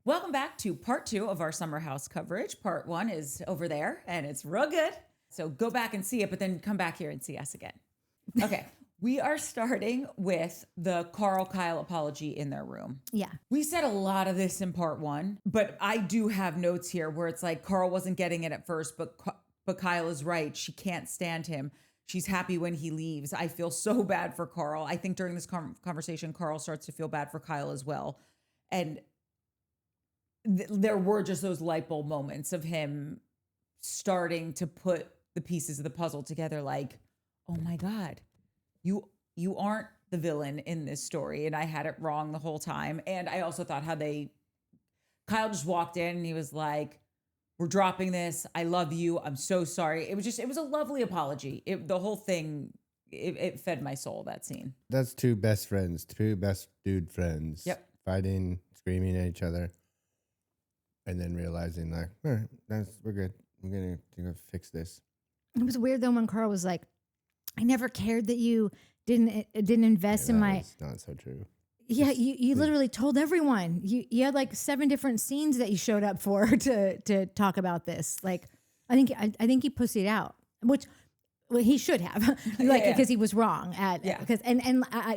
Welcome back to part 2 of our summer house coverage. Part 1 is over there and it's real good. So go back and see it, but then come back here and see us again. Okay. We are starting with the Carl Kyle apology in their room. Yeah. We said a lot of this in part 1, but I do have notes here where it's like Carl wasn't getting it at first, but Kyle is right. She can't stand him. She's happy when he leaves. I feel so bad for Carl. I think during this conversation, Carl starts to feel bad for Kyle as well. And there were just those light bulb moments of him starting to put the pieces of the puzzle together like, oh my God, you aren't the villain in this story. And I had it wrong the whole time. And I also thought Kyle just walked in and he was like, we're dropping this. I love you. I'm so sorry. It was a lovely apology. The whole thing, it fed my soul, that scene. That's two best friends, two best dude friends. Yep. Fighting, screaming at each other. And then realizing like, all right, we're good. We're gonna fix this. It was weird though when Carl was like, I never cared that you didn't invest in my. That's not so true. Yeah, you literally told everyone. You had like 7 different scenes that you showed up for to talk about this. Like, I think he pussied out, which he should have, because he was wrong because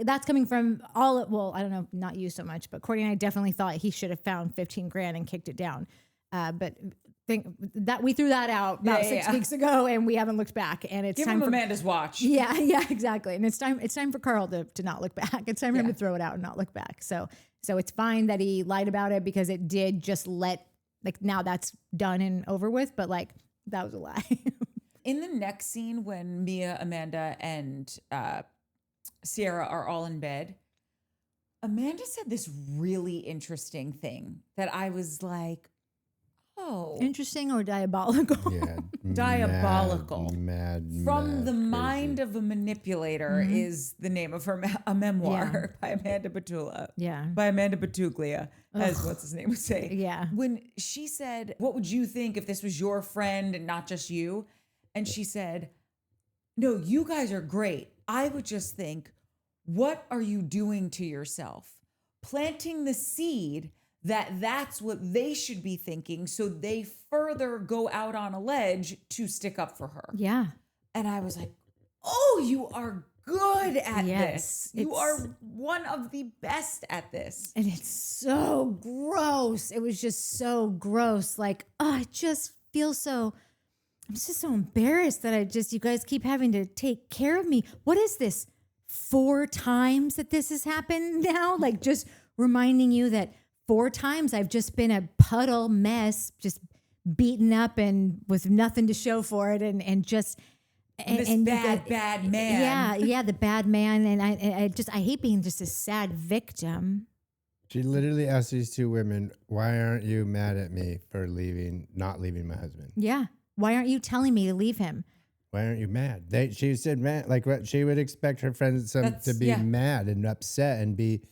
that's coming from I don't know, not you so much, but Courtney and I definitely thought he should have found $15,000 and kicked it down. But think that we threw that out about 6 weeks ago and we haven't looked back, and it's Give time him for Amanda's watch. Yeah, exactly. And it's time for Carl to not look back. It's time for him to throw it out and not look back. So it's fine that he lied about it because it did just now that's done and over with, but like that was a lie. In the next scene when Mia, Amanda, and Ciara are all in bed, Amanda said this really interesting thing that I was like, oh. Interesting or diabolical? Yeah. Diabolical. Mad. From the crazy. Mind of a Manipulator is the name of a memoir by Amanda Batula. Yeah. By Amanda Batuglia, as what's his name would say. Yeah. When she said, what would you think if this was your friend and not just you? And she said, no, you guys are great. I would just think, what are you doing to yourself? Planting the seed that's what they should be thinking, so they further go out on a ledge to stick up for her. Yeah. And I was like, oh, you are good at this. You are one of the best at this. And it's so gross. It was just so gross. Like, I just feel I'm just so embarrassed that you guys keep having to take care of me. What is this? 4 times that this has happened now? Like, just reminding you that 4 times I've just been a puddle mess, just beaten up and with nothing to show for it, and bad man. Yeah, the bad man, and I hate being just a sad victim. She literally asked these 2 women, "Why aren't you mad at me for not leaving my husband?" Yeah, why aren't you telling me to leave him? Why aren't you mad? She said, "Man, like what she would expect her friends to be mad and upset and be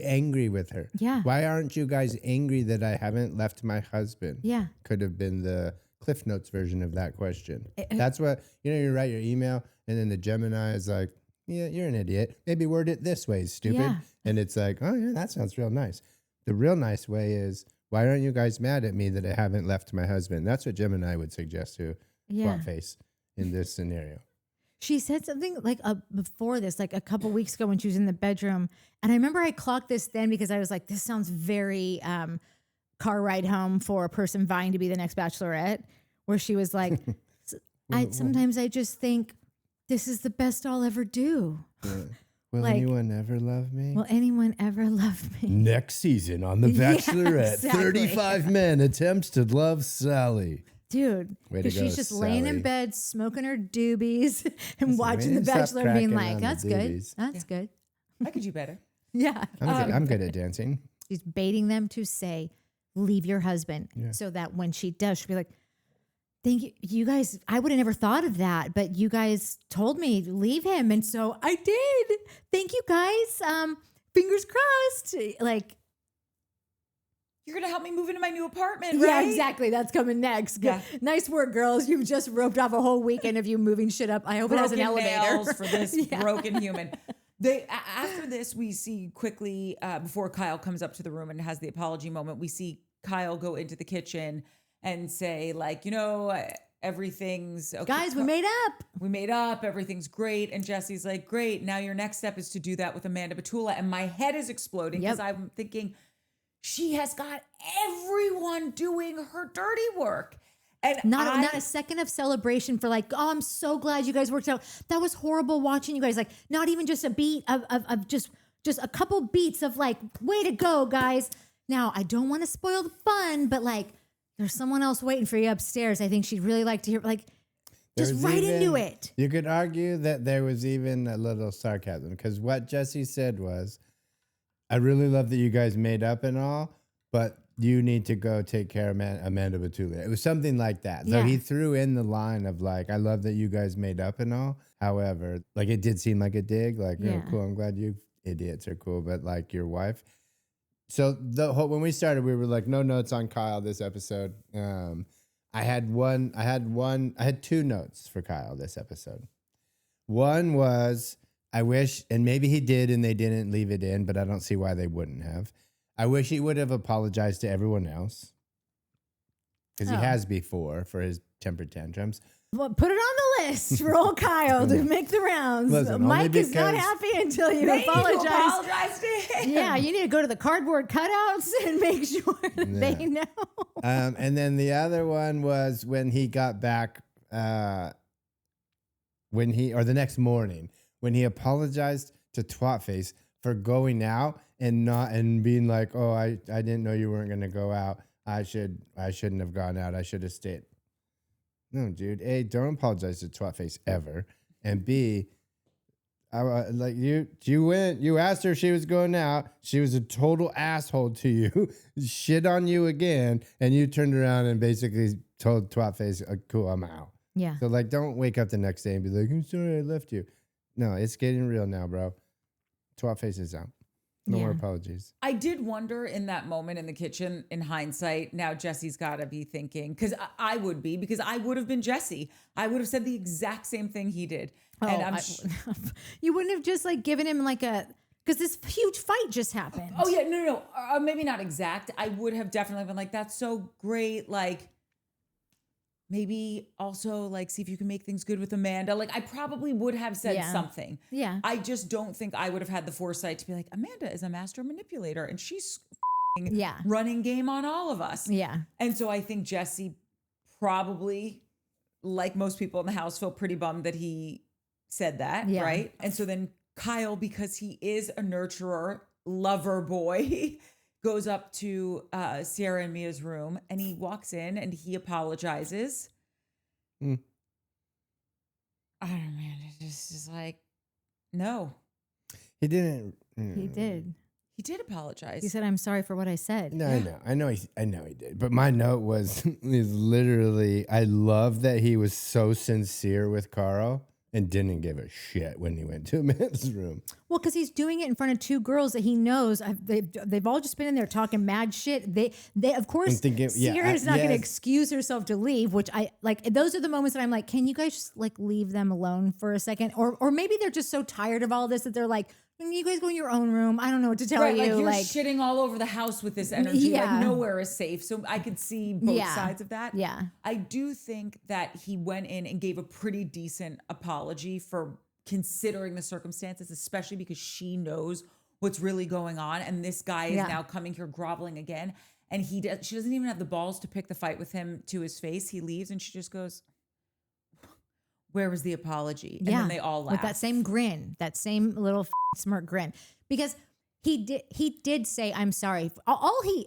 angry with her." Yeah. Why aren't you guys angry that I haven't left my husband? Yeah. Could have been the Cliff Notes version of that question. That's what, you write your email and then the Gemini is like, yeah, you're an idiot. Maybe word it this way, stupid. Yeah. And it's like, oh yeah, that sounds real nice. The real nice way is, why aren't you guys mad at me that I haven't left my husband? That's what Gemini would suggest to Swapface in this scenario. She said something like before this, like a couple weeks ago when she was in the bedroom. And I remember I clocked this then because I was like, this sounds very car ride home for a person vying to be the next bachelorette, where she was like, sometimes I just think this is the best I'll ever do. Yeah. Will anyone ever love me? Will anyone ever love me? Next season on The Bachelorette, exactly. 35 men attempts to love Sally. Dude, because she's just laying in bed, smoking her doobies and watching The Bachelor and being like, that's good. That's good. I could do better. Yeah. I'm good at dancing. She's baiting them to say, leave your husband. Yeah. So that when she does, she'll be like, thank you. You guys, I would have never thought of that, but you guys told me to leave him. And so I did. Thank you guys. Fingers crossed. Like, you're going to help me move into my new apartment, right? Yeah, exactly. That's coming next. Yeah. Nice work, girls. You've just roped off a whole weekend of you moving shit up. I hope it has an elevator. Nails for this broken human. After this, we see quickly, before Kyle comes up to the room and has the apology moment, we see Kyle go into the kitchen and say like, everything's okay. Guys, we made up. We made up. Everything's great. And Jesse's like, great. Now your next step is to do that with Amanda Batula. And my head is exploding because I'm thinking she has got everyone doing her dirty work. And not a second of celebration for like, oh, I'm so glad you guys worked out. That was horrible watching you guys. Like, not even just a beat of just a couple beats of like, way to go, guys. Now, I don't want to spoil the fun, but like, there's someone else waiting for you upstairs. I think she'd really like to hear, like, just right into it. You could argue that there was even a little sarcasm because what Jesse said was, I really love that you guys made up and all, but you need to go take care of Amanda Batula. It was something like that. So he threw in the line of like, I love that you guys made up and all. However, like it did seem like a dig, like, oh, cool. I'm glad you idiots are cool. But like your wife. So when we started, we were like, no notes on Kyle this episode. I had two notes for Kyle this episode. One was, I wish, and maybe he did and they didn't leave it in, but I don't see why they wouldn't have. I wish he would have apologized to everyone else because he has before for his temper tantrums. Well, put it on the list for old Kyle to make the rounds. Listen, Mike is not happy until you apologize to him. Yeah, you need to go to the cardboard cutouts and make sure that they know. And then the other one was when he got back, the next morning, when he apologized to Twatface for going out and being like, oh, I didn't know you weren't going to go out. I shouldn't have gone out. I should have stayed. No, dude. A, don't apologize to Twatface ever. And B, like you went, you asked her if she was going out. She was a total asshole to you, shit on you again. And you turned around and basically told Twatface, cool, I'm out. Yeah. So like, don't wake up the next day and be like, I'm sorry I left you. No, it's getting real now, bro. Twatface is out. No more apologies. I did wonder in that moment in the kitchen, in hindsight, now Jesse's got to be thinking, because I would be, because I would have been Jesse. I would have said the exact same thing he did. Oh, and you wouldn't have just like given him like because this huge fight just happened. Oh yeah, no. Maybe not exact. I would have definitely been like, that's so great. Like, maybe also like see if you can make things good with Amanda. Like I probably would have said something. Yeah. I just don't think I would have had the foresight to be like, Amanda is a master manipulator and she's running game on all of us. Yeah. And so I think Jesse probably, like most people in the house, felt pretty bummed that he said that. Yeah. Right. And so then Kyle, because he is a nurturer, lover boy, goes up to Ciara and Mia's room and he walks in and he apologizes. I don't know, man. It's just like, no. He didn't. He did. He did apologize. He said, I'm sorry for what I said. No, I know he did. But my note is literally, I love that he was so sincere with Carl and didn't give a shit when he went to Amanda's room. Well, because he's doing it in front of two girls that he knows. They've all just been in there talking mad shit. They of course, Ciara's not going to excuse herself to leave, which I like. Those are the moments that I'm like, can you guys just like leave them alone for a second? Or maybe they're just so tired of all this that they're like, you guys go in your own room. I don't know what to tell you. Like you're shitting all over the house with this energy. Yeah. Like nowhere is safe. So I could see both sides of that. Yeah. I do think that he went in and gave a pretty decent apology for considering the circumstances, especially because she knows what's really going on. And this guy is now coming here groveling again. And she doesn't even have the balls to pick the fight with him to his face. He leaves and she just goes, where was the apology? And then they all laugh. With that same grin, that same little smirk grin. Because he did say, I'm sorry. All he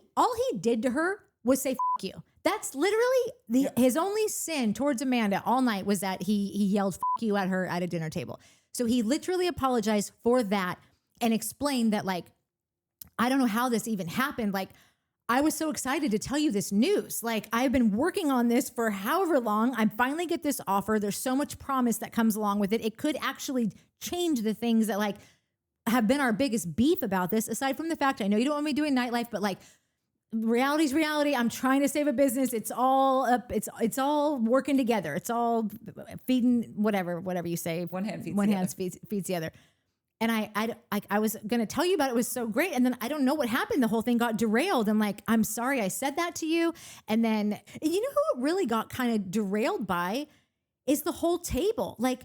did to her was say, F you. That's literally his only sin towards Amanda all night was that he yelled F you at her at a dinner table. So he literally apologized for that and explained that, like, I don't know how this even happened. Like, I was so excited to tell you this news. Like, I've been working on this for however long. I finally get this offer. There's so much promise that comes along with it. It could actually change the things that like have been our biggest beef about this. Aside from the fact, I know you don't want me doing nightlife, but like reality's reality. I'm trying to save a business. It's all up. It's all working together. It's all feeding whatever you say. One hand feeds one the hand other. feeds the other. And I was going to tell you about it. It was so great. And then I don't know what happened. The whole thing got derailed. And like, I'm sorry I said that to you. And then, you know who it really got kind of derailed by is the whole table. Like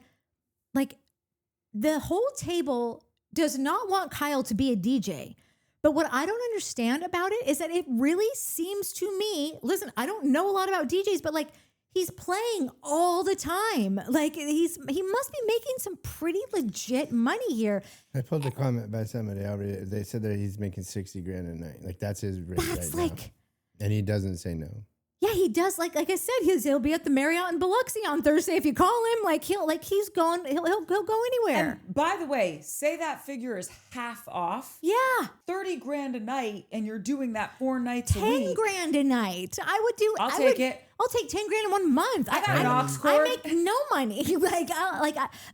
the whole table does not want Kyle to be a DJ. But what I don't understand about it is that it really seems to me, listen, I don't know a lot about DJs, but like he's playing all the time. Like he must be making some pretty legit money here. I pulled a comment by somebody already. They said that he's making 60 grand a night. Like that's his rate That's right like, now. And he doesn't say no. yeah, he does. Like I said, he'll be at the Marriott in Biloxi on Thursday if you call him. Like he'll go anywhere. And by the way, say that figure is half off. Yeah, 30 grand a night, and you're doing that 4 nights a 10 week. grand a night. I'll take it. I'll take 10 grand in 1 month. I got an aux cord. I make no money.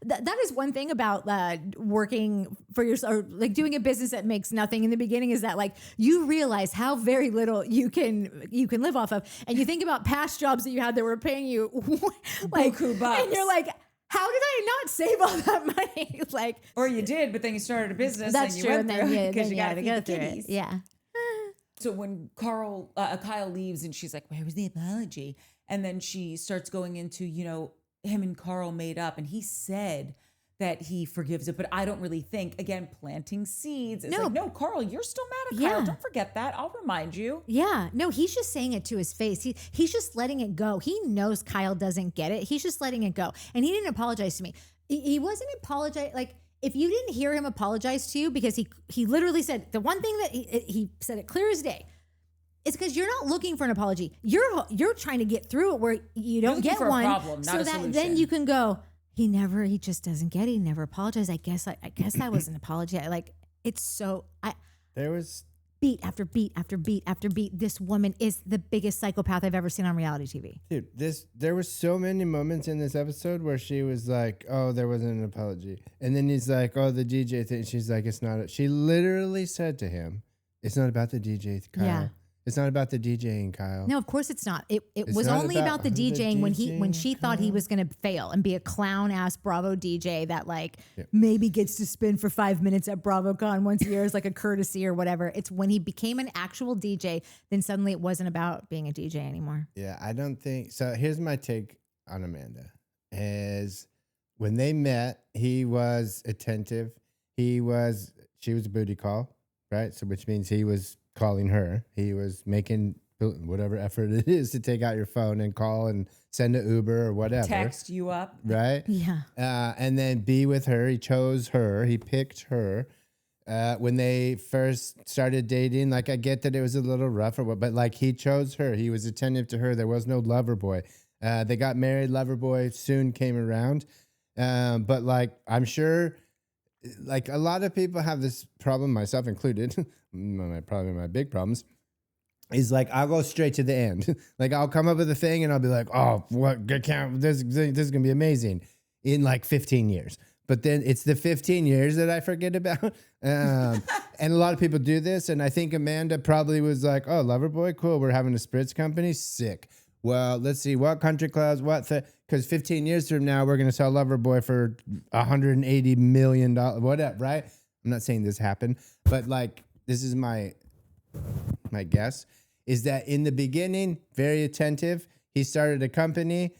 That is one thing about working for yourself, or like doing a business that makes nothing in the beginning, is that like you realize how very little you can live off of, and you think about past jobs that you had that were paying you like Buku bucks. and you're like, how did I not save all that money? Like, Or you did, but then you started a business. that's and you true. went And through then because you got got to go through it. Yeah. So when Kyle leaves and she's like, where was the apology? And then she starts going into, him and Carl made up, and he said that he forgives it, but I don't really think, again, planting seeds. It's like, no, Carl, you're still mad at Kyle. Yeah. Don't forget that. I'll remind you. Yeah, no, he's just saying it to his face. He's just letting it go. He knows Kyle doesn't get it. He's just letting it go. And he didn't apologize to me. He wasn't apologize. Like, if you didn't hear him apologize to you, because he literally said the one thing that he said it clear as day. It's because you're not looking for an apology. You're trying to get through it where you don't get one, problem, not so a that solution. then you can go. He just doesn't get it. He never apologized. I guess that was an apology. It's so There was beat after beat after beat after beat. This woman is the biggest psychopath I've ever seen on reality TV. Dude, there were so many moments in this episode where she was like, oh, there wasn't an apology. And then he's like, oh, the DJ thing. She's like, it's not. She literally said to him, it's not about the DJ, Kyle. Yeah. It's not about the DJing, Kyle. No, of course it's not. It It's was not only about the the DJing when she thought he Kyle. was going to fail and be a clown ass Bravo DJ that maybe gets to spin for 5 minutes at BravoCon once a year as like a courtesy or whatever. It's when he became an actual DJ, then suddenly it wasn't about being a DJ anymore. Yeah, I don't think so. Here's my take on Amanda: is when they met, he was attentive. She was a booty call, right? So which means he was calling her. He was making whatever effort it is to take out your phone and call and send an Uber or whatever. Text you up. Right? Yeah. And then be with her. He chose her. He picked her. When they first started dating, like I get that it was a little rough or what, but like he chose her. He was attentive to her. There was no lover boy. They got married. Lover boy soon came around. But like I'm sure like a lot of people have this problem, myself included. Probably my big problems is like I'll go straight to the end. Like I'll come up with a thing and I'll be like, oh, what? This is gonna be amazing in like 15 years. But then it's the 15 years that I forget about. And a lot of people do this. And I think Amanda probably was like, oh, Loverboy, cool. We're having a spritz company. Sick. Well, let's see what country clubs, because 15 years from now, we're going to sell Loverboy for $180 million, whatever, right? I'm not saying this happened, but like, this is my guess, is that in the beginning, very attentive. He started a company.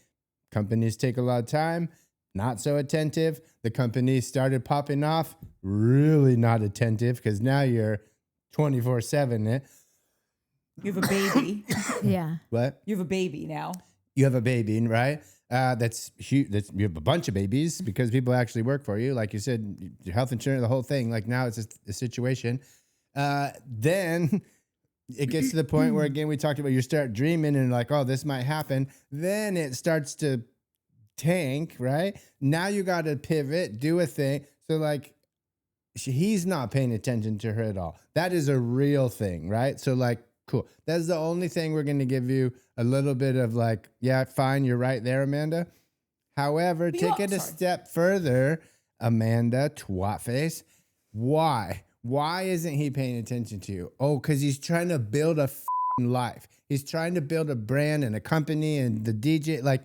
Companies take a lot of time. Not so attentive. The company started popping off. Really not attentive, because now you're 24/7. You have a baby. Yeah. What? You have a baby now. You have a baby, right? That's huge. You have a bunch of babies because people actually work for you. Like you said, your health insurance, the whole thing. Like now it's a situation. Then it gets to the point where, again, we talked about you start dreaming and like, oh, this might happen. Then it starts to tank, right? Now you got to pivot, do a thing. So like he's not paying attention to her at all. That is a real thing, right? So like, cool. That's the only thing we're going to give you a little bit of like, yeah, fine. You're right there, Amanda. However, take it a step further, Amanda, twatface. Why? Why isn't he paying attention to you? Oh, because he's trying to build a life. He's trying to build a brand and a company and the DJ. Like,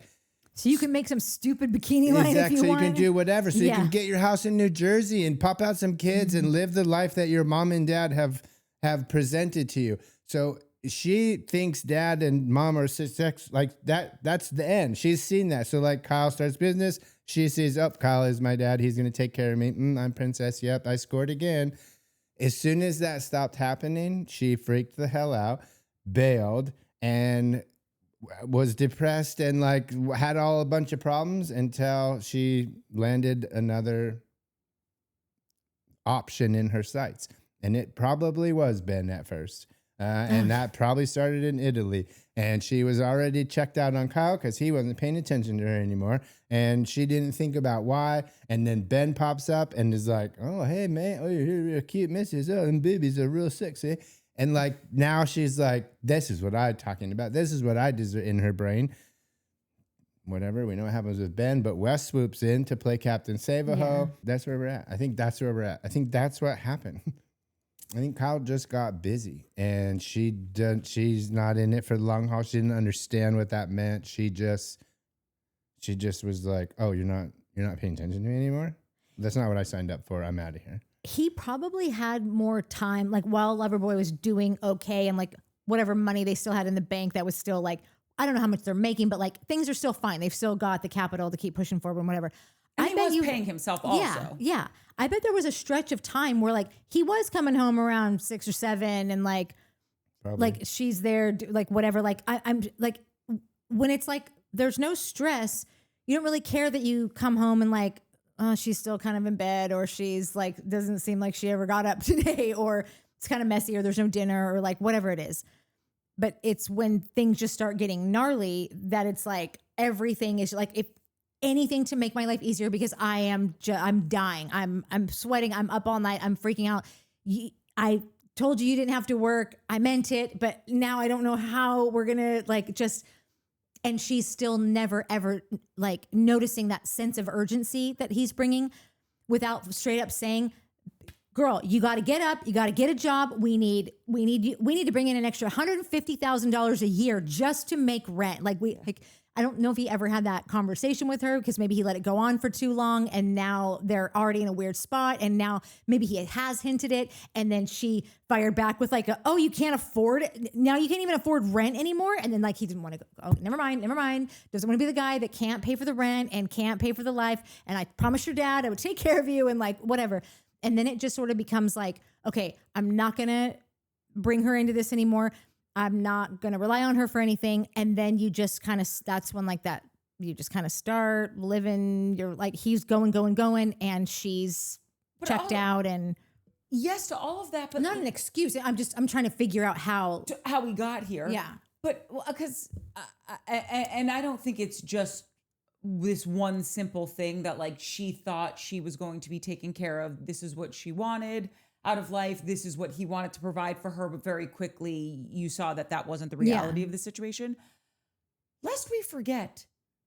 So you can make some stupid bikini line Exactly. if you So want. you can do whatever. So you Yeah. can get your house in New Jersey and pop out some kids and live the life that your mom and dad have presented to you. So she thinks dad and mom are sex like that. That's the end. She's seen that. So like Kyle starts business. She sees, oh, Kyle is my dad. He's going to take care of me. I'm princess. Yep. I scored again. As soon as that stopped happening, she freaked the hell out, bailed, and was depressed and like had a bunch of problems until she landed another option in her sights. And it probably was Ben at first. And that probably started in Italy. And she was already checked out on Kyle because he wasn't paying attention to her anymore. And she didn't think about why. And then Ben pops up and is like, oh, hey, man. Oh, you're real cute missus. Oh, and babies are real sexy. And like now she's like, this is what I'm talking about. This is what I deserve in her brain. Whatever. We know what happens with Ben. But Wes swoops in to play Captain Save-A-Ho. Yeah. That's where we're at. I think that's where we're at. I think that's what happened. I think Kyle just got busy and she's not in it for the long haul. She didn't understand what that meant. She just was like, oh, you're not paying attention to me anymore. That's not what I signed up for. I'm out of here. He probably had more time, like while Loverboy was doing okay and like whatever money they still had in the bank that was still like, I don't know how much they're making, but like things are still fine. They've still got the capital to keep pushing forward and whatever. And he was paying himself also. Yeah. I bet there was a stretch of time where like he was coming home around 6 or 7 and like, Probably. like she's there, like whatever. Like I'm like, when it's like, there's no stress, you don't really care that you come home and like, oh, she's still kind of in bed or she's like, doesn't seem like she ever got up today or it's kind of messy or there's no dinner or like whatever it is. But it's when things just start getting gnarly that it's like everything is like, if anything to make my life easier because I'm dying. I'm sweating. I'm up all night. I'm freaking out. I told you didn't have to work. I meant it, but now I don't know how we're going to like just, and she's still never ever like noticing that sense of urgency that he's bringing without straight up saying, girl, you got to get up. You got to get a job. We need to bring in an extra $150,000 a year just to make rent. I don't know if he ever had that conversation with her because maybe he let it go on for too long and now they're already in a weird spot and now maybe he has hinted it and then she fired back with like, oh, you can't afford it. Now you can't even afford rent anymore. And then like he didn't want to go, oh, never mind. Doesn't want to be the guy that can't pay for the rent and can't pay for the life. And I promised your dad I would take care of you and like whatever. And then it just sort of becomes like, okay, I'm not going to bring her into this anymore. I'm not going to rely on her for anything. And then you just kind of, that's when like that, you just kind of start living, you're like, he's going. And she's checked out and. Yes to all of that, but not an excuse. I'm trying to figure out how we got here. Yeah. But because, and I don't think it's just this one simple thing that like she thought she was going to be taken care of. This is what she wanted out of life. This is what he wanted to provide for her. But very quickly you saw that wasn't the reality of the situation. Lest we forget,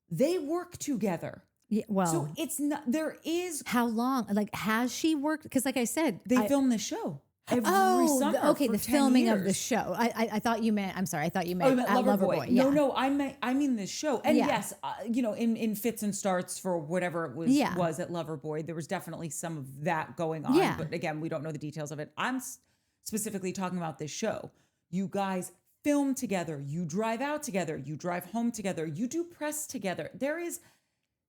they work together. Yeah, well, so it's not, there is. How long? Like, has she worked? Because like I said, they filmed the show. Every summer okay. For The 10 filming years. of the show. I thought you meant. I'm sorry. I thought you meant at Loverboy. Yeah. No, I mean this show. And yes, in fits and starts for whatever it was at Loverboy, there was definitely some of that going on. Yeah. But again, we don't know the details of it. I'm specifically talking about this show. You guys film together. You drive out together. You drive home together. You do press together. There is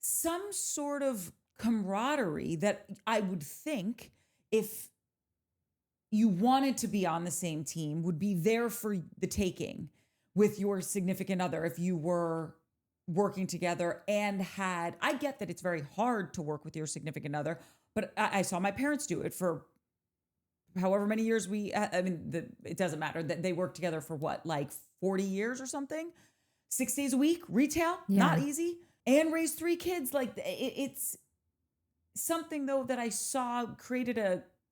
some sort of camaraderie that I would think if you wanted to be on the same team would be there for the taking with your significant other if you were working together and I get that it's very hard to work with your significant other, but I saw my parents do it for however many years it doesn't matter that they worked together for what, like 40 years or something, 6 days a week, retail, not easy, and raised 3 kids. Like it's something though that I saw created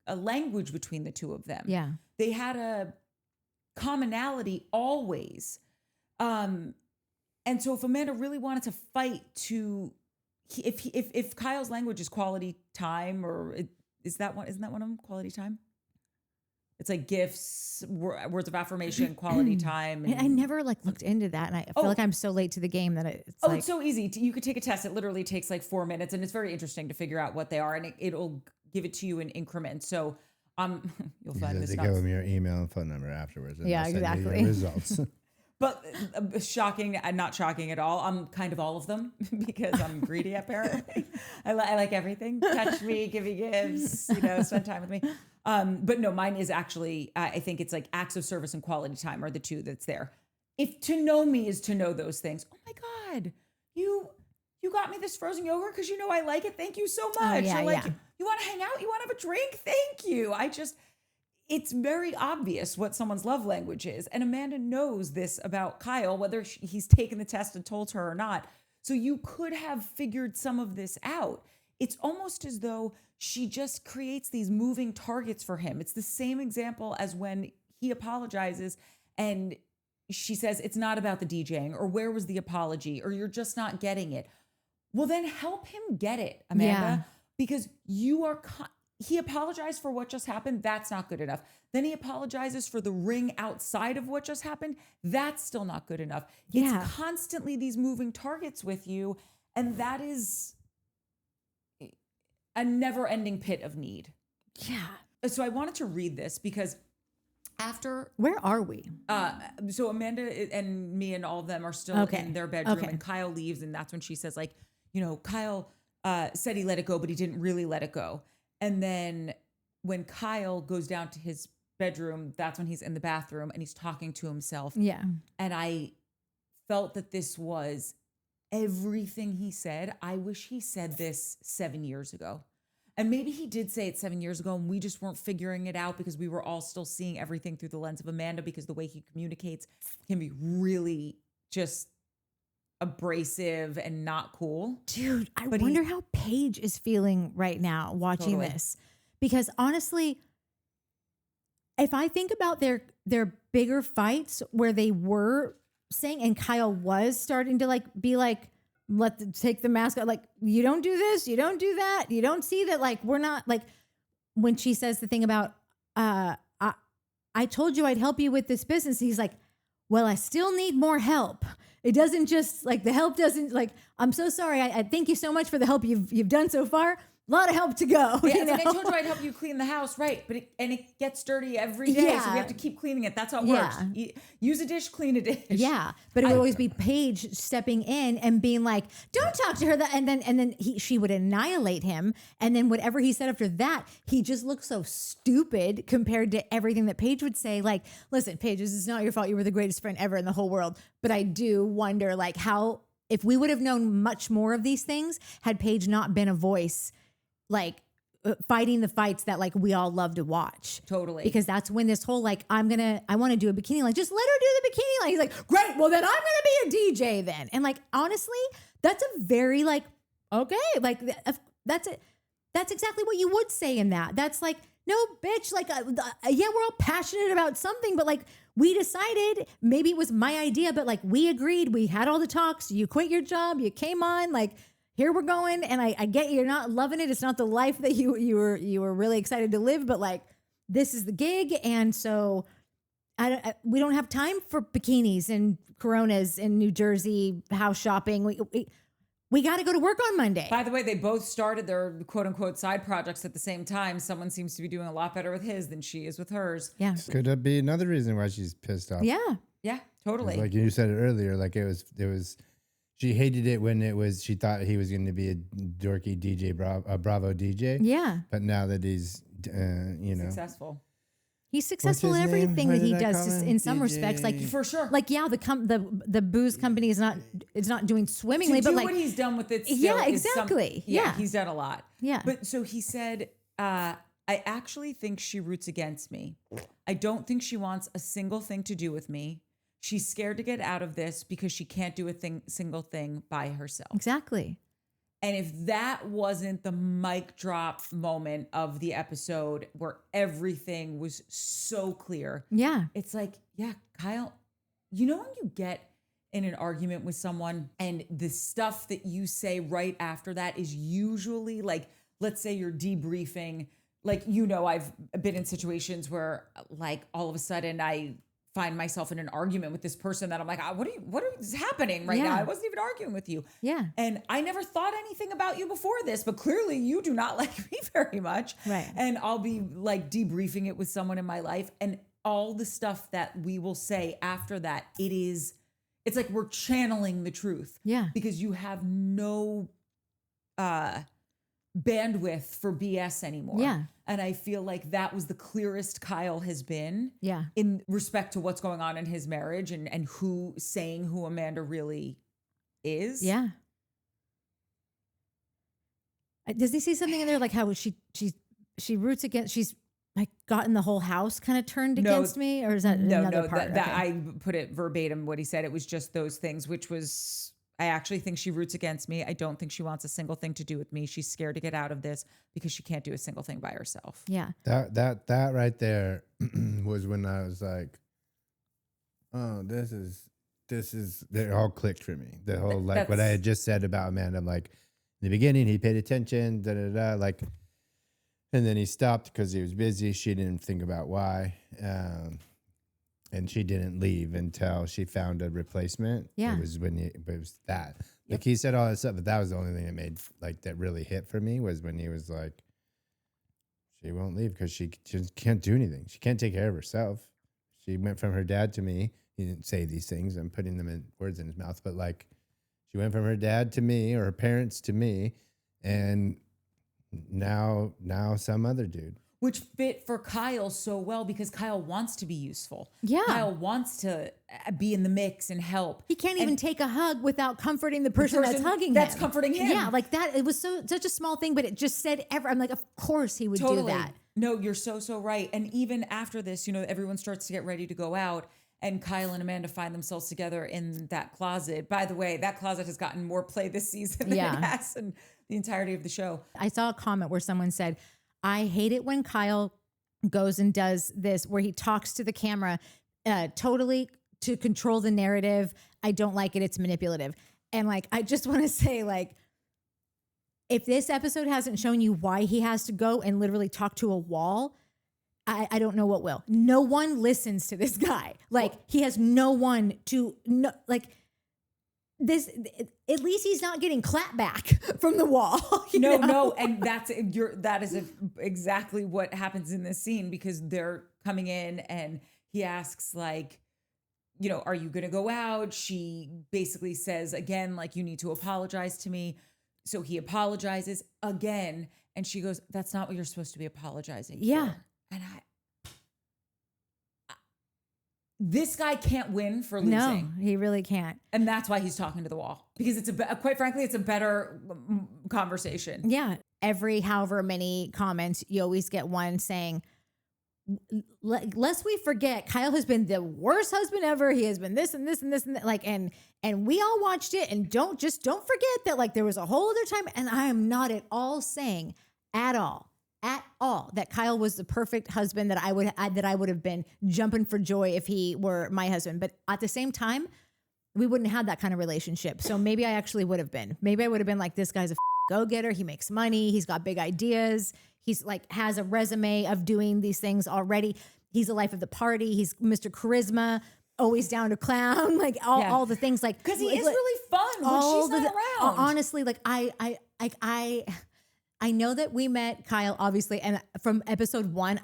a language between the two of them. Yeah. They had a commonality always. And so if Amanda really wanted to fight if Kyle's language is quality time isn't that one of them, quality time? It's like gifts, words of affirmation, quality time. And I never like looked into that, and I feel like I'm so late to the game that it's like, it's so easy. You could take a test. It literally takes like 4 minutes, and it's very interesting to figure out what they are, and it'll give it to you in increments. So you'll find this. They give them your email and phone number afterwards. And Yeah, they'll send you exactly. your results. But shocking and not shocking at all. I'm kind of all of them because I'm greedy, apparently. I like everything. Touch me, give me gifts, spend time with me. But no, mine is actually, I think it's like acts of service and quality time are the two that's there. If to know me is to know those things. Oh my God, you got me this frozen yogurt because you know I like it. Thank you so much. yeah, Or like, yeah. you want to hang out? You want to have a drink? Thank you. It's very obvious what someone's love language is. And Amanda knows this about Kyle, whether he's taken the test and told her or not. So you could have figured some of this out. It's almost as though she just creates these moving targets for him. It's the same example as when he apologizes and she says, it's not about the DJing, or where was the apology, or you're just not getting it. Well, then help him get it, Amanda, because he apologized for what just happened. That's not good enough. Then he apologizes for the ring outside of what just happened. That's still not good enough. Yeah. It's constantly these moving targets with you. And that is a never ending pit of need. yeah. So I wanted to read this because after, Where are we? so Amanda and me and all of them are still Okay. in their bedroom, Okay. and Kyle leaves. And that's when she says, like, Kyle said he let it go, but he didn't really let it go. And then when Kyle goes down to his bedroom, that's when he's in the bathroom and he's talking to himself. Yeah. And I felt that this was everything he said. I wish he said this 7 years ago. And maybe he did say it 7 years ago and we just weren't figuring it out because we were all still seeing everything through the lens of Amanda, because the way he communicates can be really just abrasive and not cool. Dude, I But wonder how Paige is feeling right now watching Totally. this. Because honestly, if I think about their bigger fights where they were saying, and Kyle was starting to be like, take the mask out. Like, you don't do this, you don't do that. You don't see that, like, we're not, like, when she says the thing about, I told you I'd help you with this business. He's like, well, I still need more help. It doesn't just, like, the help doesn't, like, I'm so sorry. I thank you so much for the help you've done so far. A lot of help to go. Yeah, you it's like, I know? told you I'd help you clean the house, right? But it gets dirty every day, so Yeah. we have to keep cleaning it. That's how it Yeah. works. Use a dish, clean a dish. Yeah, but it would always be Paige stepping in and being like, "Don't talk to her." And then she would annihilate him. And then whatever he said after that, he just looked so stupid compared to everything that Paige would say. Like, listen, Paige, this is not your fault. You were the greatest friend ever in the whole world. But I do wonder, like, how if we would have known much more of these things had Paige not been a voice, like, fighting the fights that, like, we all love to watch. Totally. Because that's when this whole, like, I want to do a bikini line. Just let her do the bikini line. He's like, great. Well, then I'm going to be a DJ then. And, like, honestly, that's a very, like, okay. Like, that's it. That's exactly what you would say in that. That's like, no, bitch. Like, yeah, we're all passionate about something, but, like, we decided, maybe it was my idea, but, like, we agreed. We had all the talks. You quit your job. You came on, like, here we're going. And I get you're not loving it. It's not the life that you were really excited to live, but, like, this is the gig. And so we don't have time for bikinis and Coronas in New Jersey, house shopping. We got to go to work on Monday. By the way, they both started their quote unquote side projects at the same time. Someone seems to be doing a lot better with his than she is with hers. Yeah. Could be another reason why she's pissed off. Yeah. Yeah, totally. Like you said it earlier, like it was. She hated it when she thought he was going to be a dorky DJ, a Bravo DJ. Yeah. But now that he's, Successful. He's successful in his name? everything What that he did I does call just him? in some DJ. respects. Like, For sure. like, yeah, the booze company is not doing swimmingly, To but, do like, what he's done with it still Yeah, is exactly. Yeah. he's done a lot. Yeah. But so he said, I actually think she roots against me. I don't think she wants a single thing to do with me. She's scared to get out of this because she can't do single thing by herself. exactly. And if that wasn't the mic drop moment of the episode where everything was so clear, Yeah. it's like, yeah, Kyle, you know when you get in an argument with someone and the stuff that you say right after that is usually like, let's say you're debriefing like, you know, I've been in situations where like all of a sudden I find myself in an argument with this person that I'm like, what is happening right now? I wasn't even arguing with you. Yeah. And I never thought anything about you before this, but clearly you do not like me very much. Right. And I'll be like debriefing it with someone in my life, and all the stuff that we will say after that, it's like we're channeling the truth. Yeah. Because you have no bandwidth for BS anymore. Yeah. And I feel like that was the clearest Kyle has been. Yeah. In respect to what's going on in his marriage and who Amanda really is. Yeah. Does he see something in there like how she roots against, she's like gotten the whole house kind of turned against me, or is that another part? That I put it verbatim what he said. It was just those things, which was, I actually think she roots against me. I don't think she wants a single thing to do with me. She's scared to get out of this because she can't do a single thing by herself. Yeah. That right there was when I was like, oh, this is it all clicked for me. The whole like what I had just said about Amanda. I'm like, in the beginning he paid attention, like, and then he stopped because he was busy. She didn't think about why. And she didn't leave until she found a replacement. Yeah. It was it was that. Like he said all that stuff, but that was the only thing that made like that really hit for me was when he was like, she won't leave because she just can't do anything. She can't take care of herself. She went from her dad to me. He didn't say these things. I'm putting them in words in his mouth, but like she went from her dad to me, or her parents to me, and now some other dude. Which fit for Kyle so well because Kyle wants to be useful. Yeah. Kyle wants to be in the mix and help. He can't even take a hug without comforting the person that's hugging him. That's comforting him. Yeah, like that. It was such a small thing, but it just said I'm like, of course he would do that. No, you're so right. And even after this, you know, everyone starts to get ready to go out, and Kyle and Amanda find themselves together in that closet. By the way, that closet has gotten more play this season than it has in the entirety of the show. I saw a comment where someone said, I hate it when Kyle goes and does this, where he talks to the camera totally to control the narrative. I don't like it. It's manipulative. And like, I just want to say, like, if this episode hasn't shown you why he has to go and literally talk to a wall, I don't know what will. No one listens to this guy. Like, he has no one to no, like this. At least he's not getting clap back from the wall. No, and that is exactly what happens in this scene, because they're coming in and he asks like, you know, are you going to go out? She basically says again, like, you need to apologize to me. So he apologizes again, and she goes, that's not what you're supposed to be apologizing for. And this guy can't win for losing. No, he really can't. And that's why he's talking to the wall, because quite frankly, it's a better conversation. Yeah. Every however many comments, you always get one saying, lest we forget, Kyle has been the worst husband ever. He has been this and this and this and that. Like, and we all watched it, and don't forget that like there was a whole other time. And I am not at all saying at all that Kyle was the perfect husband that I would have been jumping for joy if he were my husband. But at the same time, we wouldn't have that kind of relationship. So maybe I actually would have been. Maybe I would have been like, this guy's a go-getter. He makes money. He's got big ideas. He's like has a resume of doing these things already. He's the life of the party. He's Mr. Charisma, always down to clown, like all the things. Like, because he is really fun when she's not around. Honestly, like I know that we met Kyle, obviously, and from episode 1,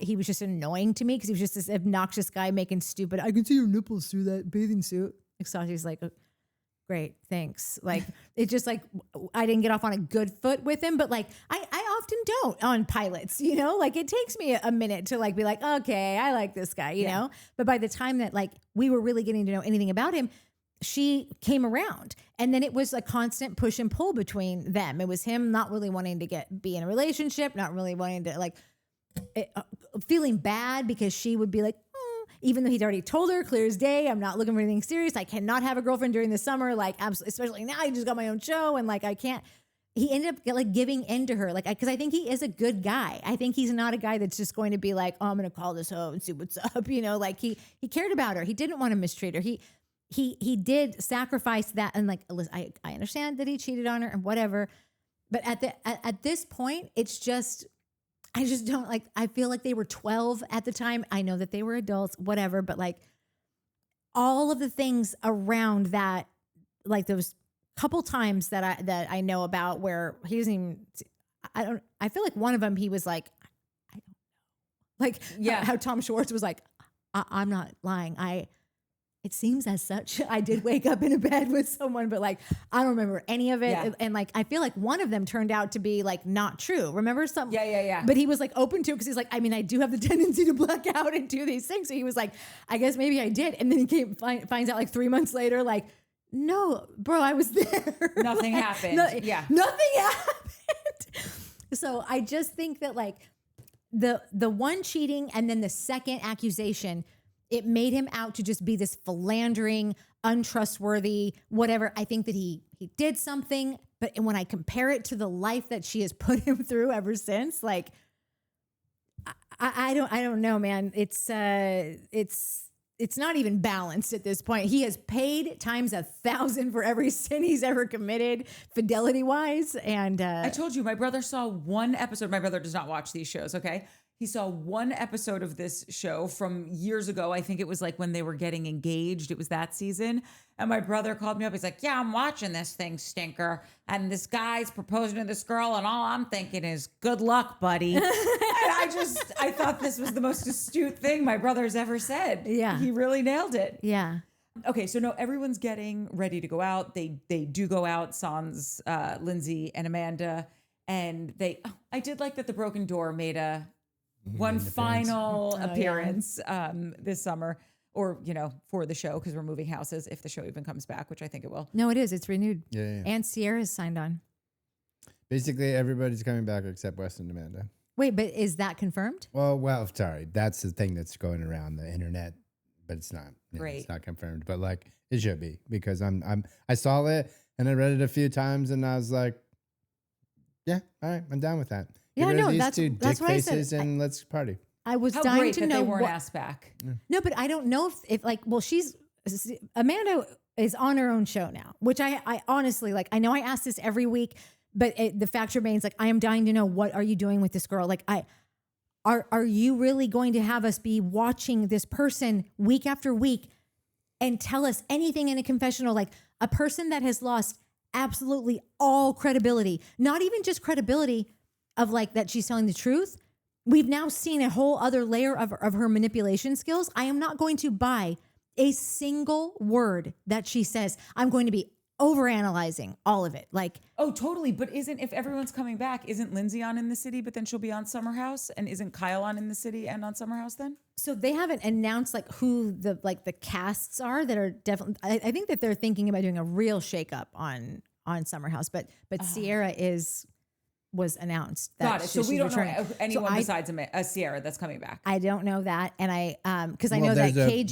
he was just annoying to me because he was just this obnoxious guy making stupid, I can see your nipples through that bathing suit. Like, Sashi's like, great, thanks. Like, it just like, I didn't get off on a good foot with him, but like, I often don't on pilots, you know, like it takes me a minute to like, be like, okay, I like this guy, you know, but by the time that like we were really getting to know anything about him, she came around, and then it was a constant push and pull between them. It was him not really wanting to be in a relationship, not really wanting to like feeling bad because she would be like, even though he'd already told her clear as day, I'm not looking for anything serious. I cannot have a girlfriend during the summer. Like, absolutely, especially now I just got my own show, and like, I can't. He ended up like giving in to her, like, because I think he is a good guy. I think he's not a guy that's just going to be like, oh, I'm going to call this hoe and see what's up. You know, like he cared about her. He didn't want to mistreat her. He did sacrifice that, and like, I understand that he cheated on her and whatever, but at this point, it's just, I just don't like, I feel like they were 12 at the time. I know that they were adults, whatever, but like all of the things around that, like those couple times that I know about where he doesn't even, I feel like one of them, he was like, I don't know. Like how Tom Schwartz was like, I'm not lying. It seems as such. I did wake up in a bed with someone, but like, I don't remember any of it. Yeah. And like, I feel like one of them turned out to be like not true. Remember something? Yeah. But he was like open to it because he's like, I mean, I do have the tendency to black out and do these things. So he was like, I guess maybe I did. And then he finds out like 3 months later, like, no, bro, I was there. Nothing like, happened. Nothing happened. So I just think that like the one cheating and then the second accusation, it made him out to just be this philandering, untrustworthy, whatever. I think that he did something, but when I compare it to the life that she has put him through ever since, like, I don't know, man. It's not even balanced at this point. He has paid times 1,000 for every sin he's ever committed, fidelity wise. And I told you, my brother saw one episode. My brother does not watch these shows. Okay. He saw one episode of this show from years ago. I think it was like when they were getting engaged. It was that season. And my brother called me up. He's like, yeah, I'm watching this thing, stinker. And this guy's proposing to this girl. And all I'm thinking is, good luck, buddy. And I thought this was the most astute thing my brother's ever said. Yeah. He really nailed it. Yeah. Okay, so no, everyone's getting ready to go out. They do go out, Sans, Lindsay, and Amanda. And I did like that the Broken Door made one final appearance this summer, or for the show, because we're moving houses if the show even comes back, which I think it will. No, it is. It's renewed. Yeah. And Ciara's signed on. Basically, everybody's coming back except Wes and Amanda. Wait, but is that confirmed? Well, sorry. That's the thing that's going around the internet, but it's not. Great. It's not confirmed, but like it should be, because I saw it and I read it a few times and I was like, yeah, all right, I'm down with that. Yeah, no, that's two dick faces and let's party. I was How dying great to that know they weren't asked back. No, but I don't know if like, well, Amanda is on her own show now, which I honestly, like, I know I ask this every week, but the fact remains, like, I am dying to know, what are you doing with this girl? Like, are you really going to have us be watching this person week after week and tell us anything in a confessional, like a person that has lost absolutely all credibility, not even just credibility of like that she's telling the truth. We've now seen a whole other layer of her manipulation skills. I am not going to buy a single word that she says. I'm going to be overanalyzing all of it. Like, oh, totally. But if everyone's coming back, isn't Lindsay on In the City, but then she'll be on Summer House? And isn't Kyle on In the City and on Summer House then? So they haven't announced like who the casts are that are definitely, I think that they're thinking about doing a real shakeup on Summer House, but Ciara was announced. Got it. So we don't know anyone besides Ciara that's coming back. I don't know that. And I because I know that KJ.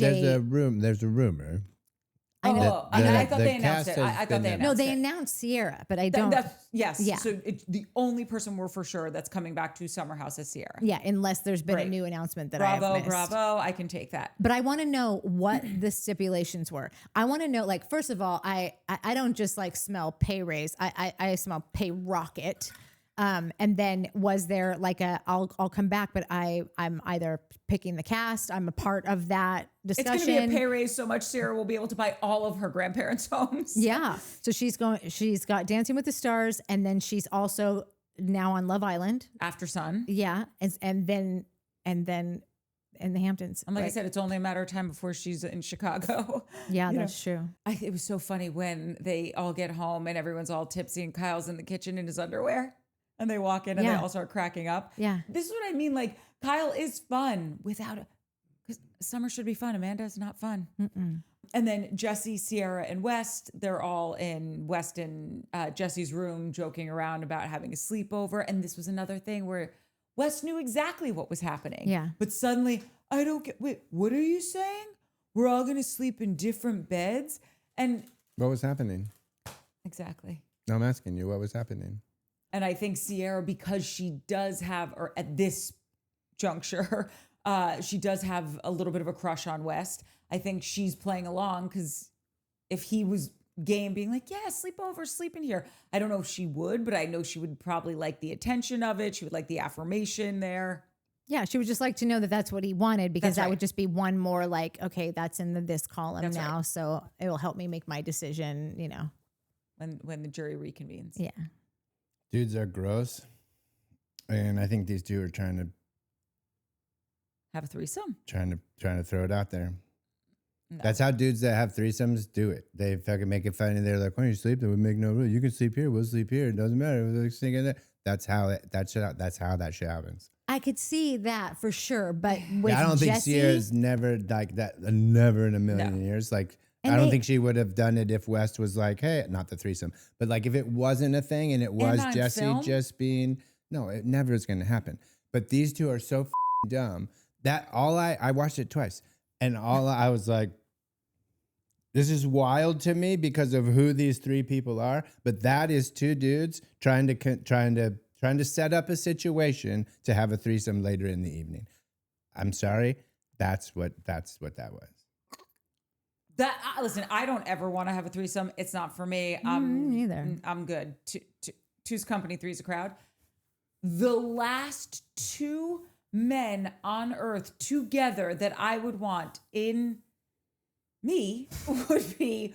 There's a rumor. I know. I thought they announced it. I thought they announced it. No, they announced Ciara, but I don't. Yes. Yeah. So the only person we're for sure that's coming back to Summer House is Ciara. Yeah, unless there's been a new announcement that I have missed. Bravo. I can take that. But I want to know what the stipulations were. I want to know, like, first of all, I don't just like smell pay raise. I smell pay rocket. And then was there like I'll come back, but I'm either picking the cast, I'm a part of that discussion. It's going to be a pay raise so much Ciara will be able to buy all of her grandparents' homes. Yeah. So she's got Dancing with the Stars, and then she's also now on Love Island. After Sun. Yeah. And then in the Hamptons. And like I said, it's only a matter of time before she's in Chicago. Yeah, that's true. It was so funny when they all get home and everyone's all tipsy and Kyle's in the kitchen in his underwear. And they walk in and they all start cracking up. Yeah. This is what I mean. Like, Kyle is fun because Summer should be fun. Amanda is not fun. Mm-mm. And then Jesse, Ciara, and West, they're all in West and Jesse's room joking around about having a sleepover. And this was another thing where West knew exactly what was happening. Yeah. But suddenly, wait, what are you saying? We're all going to sleep in different beds? And what was happening? Exactly. No, I'm asking you, what was happening? And I think Ciara, because she does have, or at this juncture, she does have a little bit of a crush on West. I think she's playing along because if he was game being like, yeah, sleep over, sleep in here. I don't know if she would, but I know she would probably like the attention of it. She would like the affirmation there. Yeah, she would just like to know that that's what he wanted, because That's that right. would just be one more like, okay, that's in this column That's now, right. so it will help me make my decision, you know. When the jury reconvenes. Yeah. Dudes are gross. And I think these two are trying Have a threesome. to throw it out there. No. That's how dudes that have threesomes do it. They fucking make it funny. They're like, when you sleep, then we make no rule. You can sleep here. We'll sleep here. It doesn't matter. We're like singing that. That's how that shit happens. I could see that for sure, but with I don't think Jesse, Ciara's never like that. Never in a million years. Like, And I don't they- think she would have done it if West was like, hey, not the threesome, but like if it wasn't a thing and it was on Jesse film? just being, no, it never is going to happen. But these two are so dumb that I watched it twice and I was like, this is wild to me because of who these three people are. But that is two dudes trying to set up a situation to have a threesome later in the evening. I'm sorry. That's what that was. Listen, I don't ever want to have a threesome. It's not for me. neither. I'm good. Two's company, three's a crowd. The last two men on earth together that I would want in me would be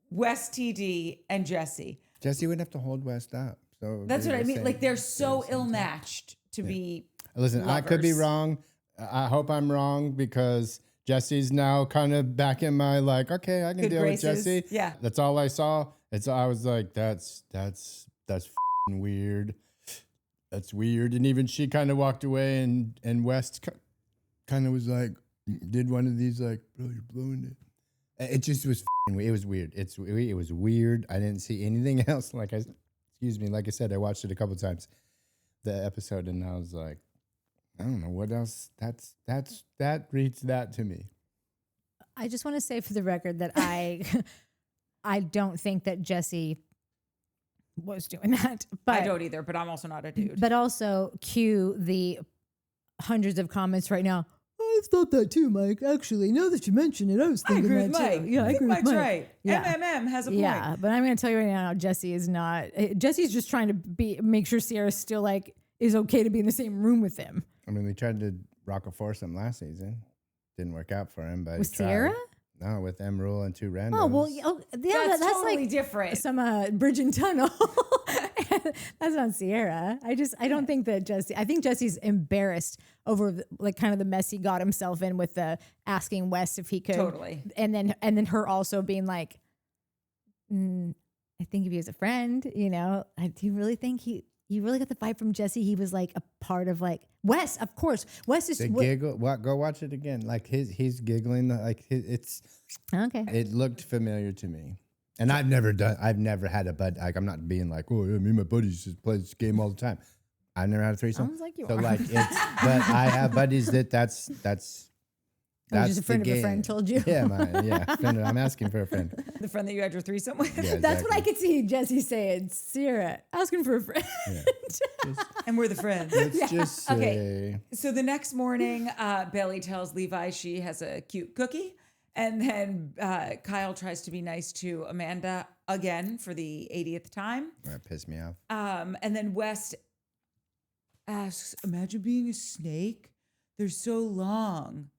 West TD and Jesse. Jesse would have to hold West up. So That's what I mean. Like they're so they're the same ill-matched to be. Listen, I could be lovers. wrong. I hope I'm wrong because Jesse's now kind of back in my like, okay, I can Good deal graces. with Jesse. Yeah. That's all I saw. I was like, that's f***ing weird. That's weird. And even she kind of walked away and West kind of was like, did one of these like, bro, you're blowing it. It just was f***ing weird. It was weird. It was weird. I didn't see anything else. Like I said, I watched it a couple times, the episode, and I was like, I don't know what else. That reads that to me. I just want to say for the record that I don't think that Jesse was doing that. But I don't either, but I'm also not a dude. But also cue the hundreds of comments right now. I've thought that too, Mike. Actually, now that you mention it, I was I thinking agree that with Mike. too. Yeah, I think agree with Mike's Mike. right. Yeah. MMM has a point. Yeah, but I'm going to tell you right now, Jesse is not. Jesse's just trying to make sure Ciara still like is okay to be in the same room with him. I mean, we tried to rock a foursome last season. Didn't work out for him, but With he tried. Ciara? No, with M. Rule and two randoms. Oh well, yeah, That's that's totally like different. some bridge and tunnel. That's not Ciara. I don't think that Jesse. I think Jesse's embarrassed over like kind of the mess he got himself in with the asking West if he could. Totally. And then her also being like, I think of you as a friend. You know, do you really think you really got the vibe from Jesse? He was like a part of like Wes, of course. Wes is the giggle. What? Go watch it again. Like he's giggling. Like it's. okay. It looked familiar to me, and I've never had a bud. Like I'm not being like, oh yeah, me and my buddies just play this game all the time. I've never had a threesome. Sounds like you so are. like it's, but I have buddies that's. That's just a friend the of a game. friend told you. Yeah, friend, I'm asking for a friend. The friend that you had your threesome with. Yeah, That's what I exactly. could see Jesse saying. Ciara asking for a friend. And we're the friends. Let's just say, Okay. So the next morning, Bailey tells Levi she has a cute cookie. And then Kyle tries to be nice to Amanda again for the 80th time. that pissed me off. And then West asks, imagine being a snake. They're so long.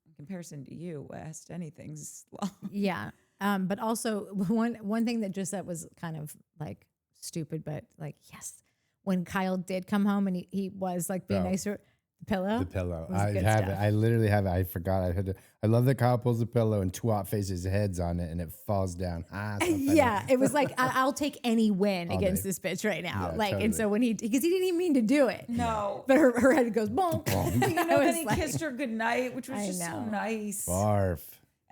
In comparison to you, West, anything's long. Yeah. But also one thing that just that was kind of like stupid, but like, yes, when Kyle did come home and he was like being Oh. nicer, the pillow. The pillow. was I good have stuff. it. I literally have it. I forgot. I love that Kyle pulls the pillow and Twat faces heads on it and it falls down. So funny. Yeah, it was like I'll take any win All against day. this bitch right now. Yeah, like, totally. and so when because he didn't even mean to do it, No. but her head goes bonk. You know, I then was he like- kissed her goodnight, which was I just so know. nice. Barf.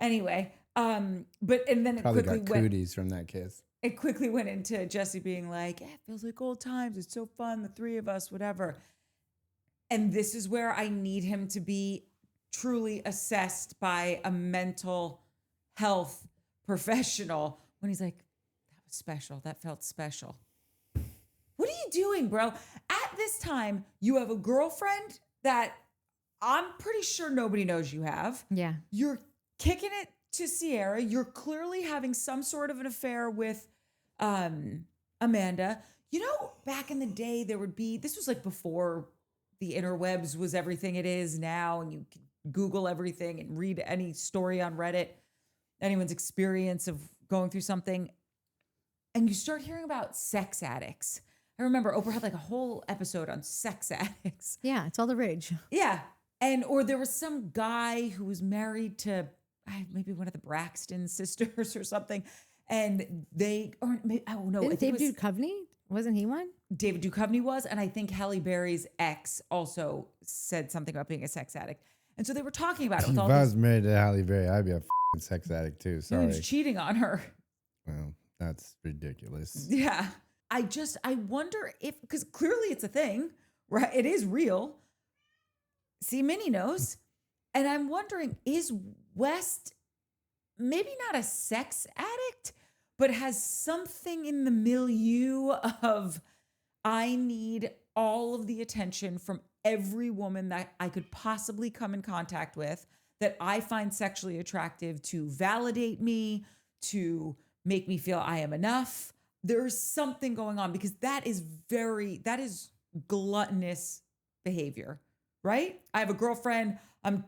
Anyway, but and then it Probably quickly got went. cooties from that kiss. It quickly went into Jesse being like, "Yeah, it feels like old times. It's so fun, the three of us, whatever." And this is where I need him to be truly assessed by a mental health professional when he's like, "That was special. That felt special." What are you doing, bro? At this time, you have a girlfriend that I'm pretty sure nobody knows you have. Yeah. You're kicking it to Ciara, you're clearly having some sort of an affair with Amanda. You know, back in the day, this was like before the interwebs was everything it is now, and you can Google everything and read any story on Reddit, anyone's experience of going through something. And you start hearing about sex addicts. I remember Oprah had like a whole episode on sex addicts. Yeah, it's all the rage. Yeah. Or there was some guy who was married to maybe one of the Braxton sisters or something. And I don't know. Didn't David Duchovny? Wasn't he one? David Duchovny was. And I think Halle Berry's ex also said something about being a sex addict. And so they were talking about it. With if all I was married to Halle Berry, I'd be a sex addict too. Sorry. He was cheating on her. Well, that's ridiculous. Yeah. I wonder if, because clearly it's a thing, right? It is real. See, Minnie knows. And I'm wondering, is West maybe not a sex addict, but has something in the milieu of, I need all of the attention from every woman that I could possibly come in contact with that I find sexually attractive to validate me, to make me feel I am enough. There's something going on because that is gluttonous behavior, right? I have a girlfriend. I'm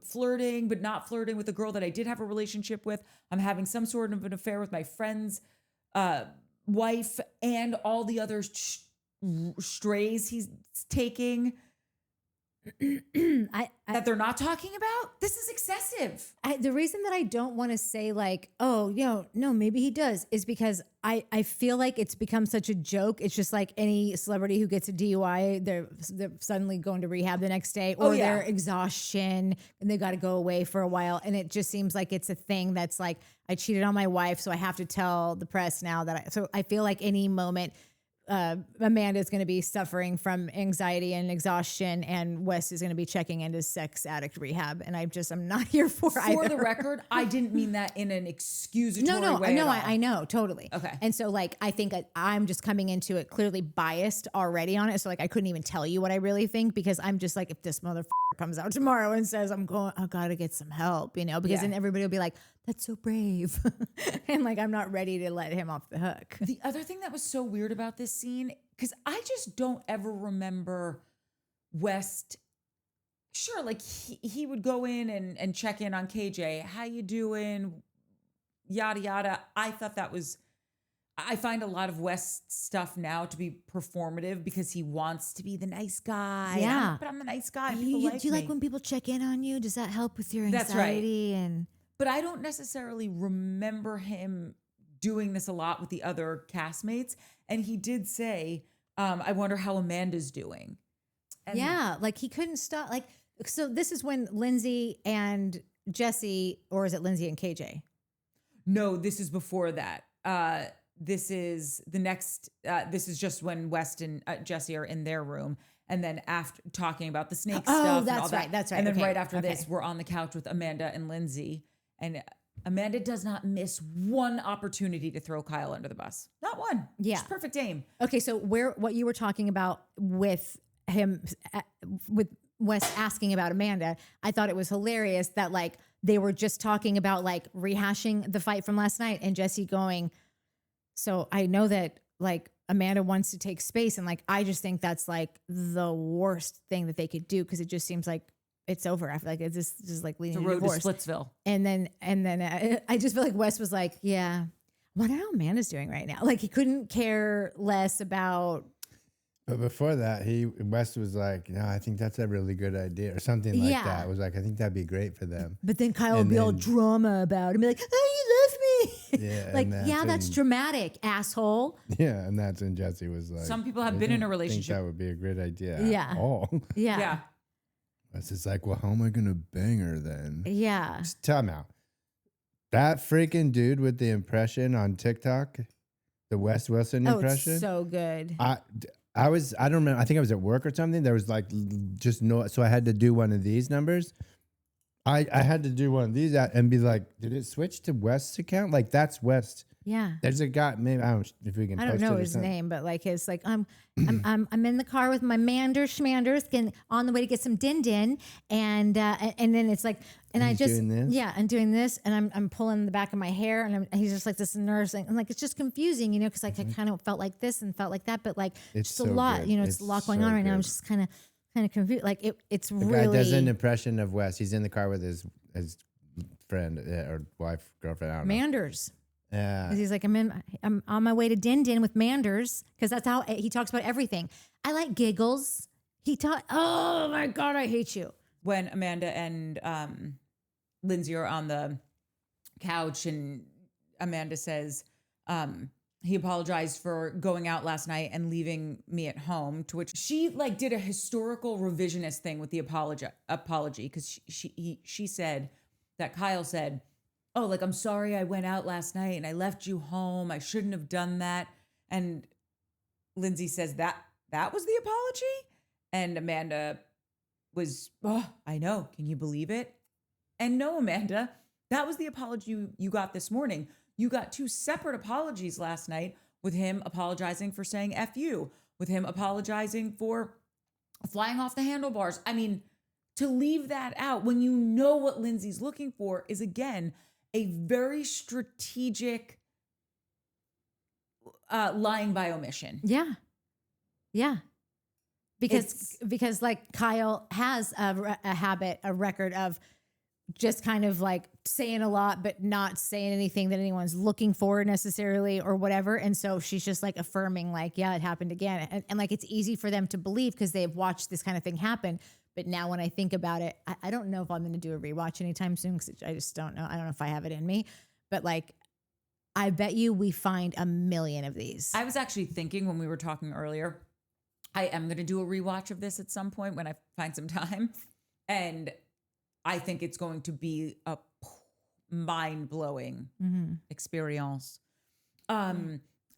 flirting, but not flirting with a girl that I did have a relationship with. I'm having some sort of an affair with my friend's wife and all the other strays he's taking. That they're not talking about. This is excessive. The reason that I don't want to say like, oh, no, maybe he does, is because I feel like it's become such a joke. It's just like any celebrity who gets a DUI, they're suddenly going to rehab the next day, or their exhaustion, and they got to go away for a while. And it just seems like it's a thing that's like, I cheated on my wife, so I have to tell the press now that so I feel like any moment Amanda is going to be suffering from anxiety and exhaustion, and Wes is going to be checking into sex addict rehab. And I'm not here for either. For the record, I didn't mean that in an excusatory way. No, I know, totally. Okay. And so like, I think I'm just coming into it clearly biased already on it. So like, I couldn't even tell you what I really think, because I'm just like, if this motherfucker comes out tomorrow and says I gotta get some help, because then everybody will be like, that's so brave. And like, I'm not ready to let him off the hook. The other thing that was so weird about this scene, because I just don't ever remember West. Sure, like he would go in and check in on KJ. How you doing? Yada, yada. I find a lot of West's stuff now to be performative because he wants to be the nice guy. Yeah. But I'm the nice guy. Do you like when people check in on you? Does that help with your anxiety? That's right. And but I don't necessarily remember him doing this a lot with the other castmates. And he did say, I wonder how Amanda's doing. And yeah, like he couldn't stop. Like, so this is when Lindsay and Jesse, or is it Lindsay and KJ? No, this is before that. This is the next, this is just when West and Jesse are in their room. And then after talking about the snake stuff. Oh, and all that. That's right. And then right after this, we're on the couch with Amanda and Lindsay. And Amanda does not miss one opportunity to throw Kyle under the bus. Not one. Yeah. Just perfect aim. Okay, so what you were talking about with him, with Wes asking about Amanda, I thought it was hilarious that like they were just talking about like rehashing the fight from last night, and Jesse going, so I know that like Amanda wants to take space, and like I just think that's like the worst thing that they could do, because it just seems like it's over. I feel like it's just like leading to divorce. To Splitsville. And then I just feel like Wes was like, yeah, I wonder how Amanda's doing right now. Like he couldn't care less about. But before that, West was like, no, I think that's a really good idea, or something like that. It was like, I think that'd be great for them. But then Kyle would be all drama about it and be like, oh, you love me. Yeah. Like, that's dramatic, asshole. Yeah. And that's when Jesse was like, some people have been in a relationship. I think that would be a great idea. Yeah. At all. Yeah. Yeah. Wes is like, well, how am I going to bang her then? Yeah. Just tell me out. That freaking dude with the impression on TikTok, the Wes Wilson impression. It's so good. I don't remember. I think I was at work or something. There was like just no, so I had to do one of these numbers. I had to do one of these and be like, did it switch to West's account? Like that's West. Yeah. There's a guy. Maybe I don't know if we can. I don't post know it or his something. name, but like his like I'm in the car with my schmanders and on the way to get some din and then it's like and I he's just doing this? yeah I'm doing this and I'm pulling the back of my hair and he's just like this nurse and like it's just confusing, you know, because like I kind of felt like this and felt like that, but like It's just a so lot, good. you know, it's It's a lot going so on right now. I'm good. just kind of confused. Like it's The really guy does an impression of West. He's in the car with his friend or wife, girlfriend. I don't know. Manders. Yeah. 'Cause he's like, I'm on my way to Din with Manders because that's how he talks about everything. I like giggles. Oh my God, I hate you. When Amanda and Lindsay are on the couch and Amanda says he apologized for going out last night and leaving me at home, to which she like did a historical revisionist thing with the apology because she said that Kyle said, oh, like, I'm sorry I went out last night and I left you home. I shouldn't have done that. And Lindsay says that was the apology. And Amanda was, oh, I know. Can you believe it? And no, Amanda, that was the apology you got this morning. You got 2 separate apologies last night, with him apologizing for saying F you, with him apologizing for flying off the handlebars. I mean, to leave that out when you know what Lindsay's looking for is, again, a very strategic lying by omission. Yeah. Yeah. Because like Kyle has a habit, a record of just kind of like saying a lot, but not saying anything that anyone's looking for necessarily or whatever. And so she's just like affirming like, yeah, it happened again. And like, it's easy for them to believe because they've watched this kind of thing happen. But now when I think about it, I don't know if I'm going to do a rewatch anytime soon because I just don't know. I don't know if I have it in me, but like, I bet you we find a million of these. I was actually thinking when we were talking earlier, I am going to do a rewatch of this at some point when I find some time. And I think it's going to be a mind-blowing experience.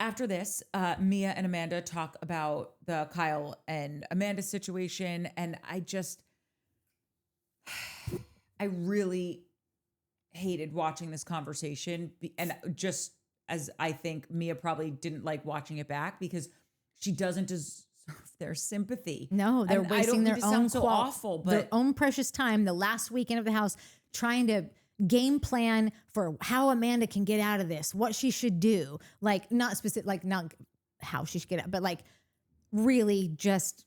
After this, Mia and Amanda talk about the Kyle and Amanda situation. And I really hated watching this conversation. And just as I think Mia probably didn't like watching it back because she doesn't deserve their sympathy. No, they're And wasting their own so awful, but their own precious time, the last weekend of the house, trying to game plan for how Amanda can get out of this, what she should do. Like not specific, like not how she should get out, but like really just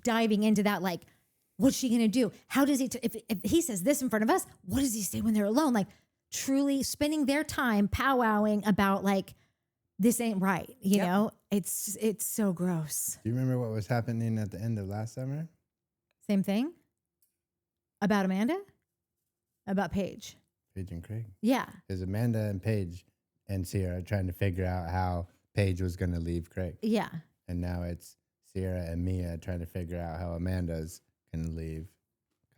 diving into that. Like, what's she gonna do? How does he? If he says this in front of us, what does he say when they're alone? Like, truly spending their time powwowing about like this ain't right. You know, it's so gross. Do you remember what was happening at the end of last summer? Same thing about Amanda, about Paige. Paige and Craig. Yeah. Because Amanda and Paige and Ciara trying to figure out how Paige was going to leave Craig. Yeah. And now it's Ciara and Mia trying to figure out how Amanda's going to leave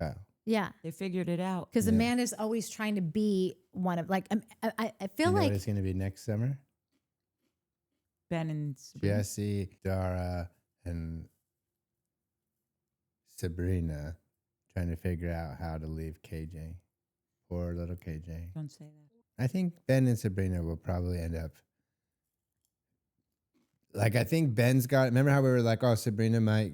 Kyle. Yeah. they figured it out. Because Amanda's always trying to be one of, like, I feel You know like. what it's going to be next summer? Ben and Jesse, Dara, and Sabrina trying to figure out how to leave KJ. Poor little KJ. Don't say that. I think Ben and Sabrina will probably end up. Like, I think Ben's got. Remember how we were like, oh, Sabrina might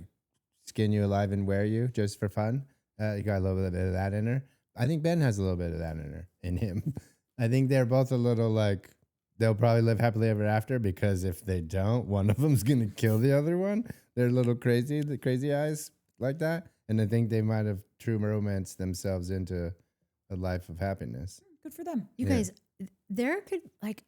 skin you alive and wear you just for fun? You got a little bit of that in her. I think Ben has a little bit of that in her, in him. I think they're both a little like, they'll probably live happily ever after because if they don't, one of them's going to kill the other one. They're a little crazy, the crazy eyes like that. And I think they might have true romanced themselves into a life of happiness. Good for them. You guys, there could like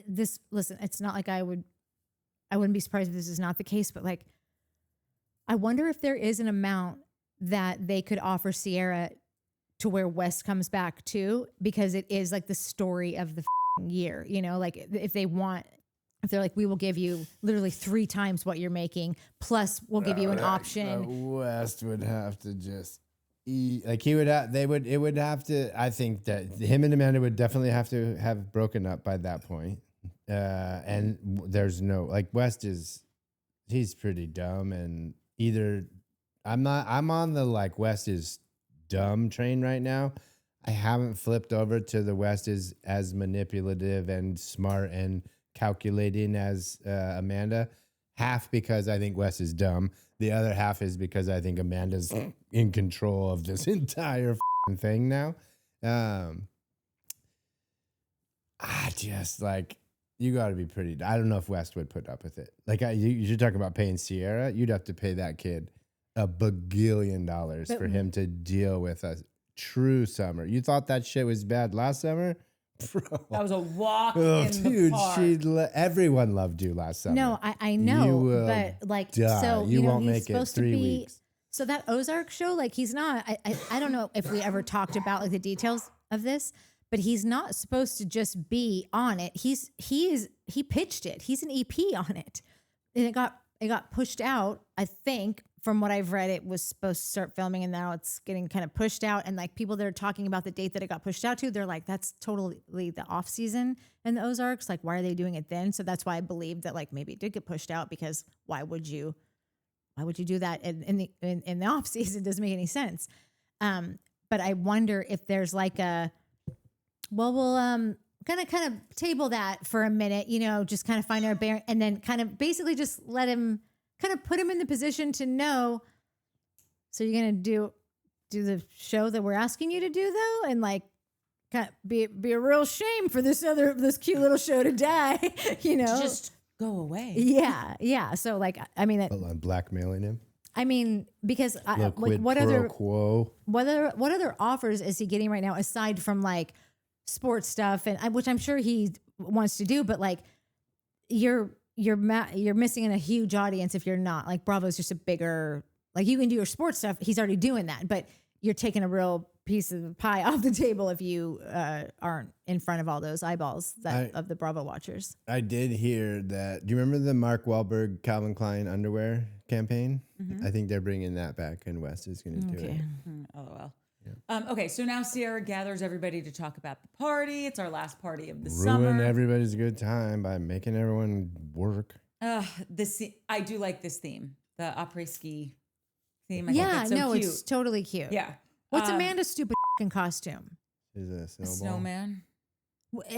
this. Listen, it's not like I wouldn't be surprised if this is not the case, but like, I wonder if there is an amount that they could offer Ciara to where West comes back too, because it is like the story of the year. You know, like if they want. If they're like, we will give you literally 3 times what you're making, plus we'll give you an option. West would have to just eat. Like he would have, it would have to, I think that him and Amanda would definitely have to have broken up by that point. And there's no, like West he's pretty dumb and either I'm on the like West is dumb train right now. I haven't flipped over to the West is as manipulative and smart and calculating as Amanda. Half because I think Wes is dumb. The other half is because I think Amanda's in control of this entire thing now. I just like, you got to be pretty. I don't know if West would put up with it. Like you're talking about paying Ciara. You'd have to pay that kid $1 bagillion for him to deal with a true summer. You thought that shit was bad last summer? Bro. That was a walk in the park. Everyone loved you last summer. No, I know, but like, die. so you won't he's make it supposed 3 to be, weeks. So that Ozark show, like he's not. I don't know if we ever talked about like the details of this, but he's not supposed to just be on it. He pitched it. He's an EP on it, and it got pushed out. I think from what I've read, it was supposed to start filming, and now it's getting kind of pushed out. And like people that are talking about the date that it got pushed out to, they're like, that's totally the off season in the Ozarks. Like, why are they doing it then? So that's why I believe that like maybe it did get pushed out, because why would you do that in the off season? It doesn't make any sense. But I wonder if there's like we'll kind of table that for a minute, just kind of find our bearing, and then kind of basically just let him kind of put him in the position to know. So you're going to do the show that we're asking you to do though. And like, kind of be a real shame for this cute little show to die, Just go away. Yeah. Yeah. So like, I mean, I'm blackmailing him. I mean, because what other offers is he getting right now aside from like sports stuff, and which I'm sure he wants to do, but like you're missing a huge audience if you're not. Like Bravo's just a bigger, like you can do your sports stuff. He's already doing that, but you're taking a real piece of the pie off the table if you aren't in front of all those eyeballs of the Bravo watchers. I did hear that. Do you remember the Mark Wahlberg Calvin Klein underwear campaign? Mm-hmm. I think they're bringing that back, and West is going to do it. LOL. Yeah. Okay, so now Ciara gathers everybody to talk about the party. It's our last party of the summer. Ruin everybody's good time by making everyone work. I do like this theme, the Après-Ski theme. It's totally cute. Yeah. What's Amanda's stupid costume? Is a snowball. A snowman.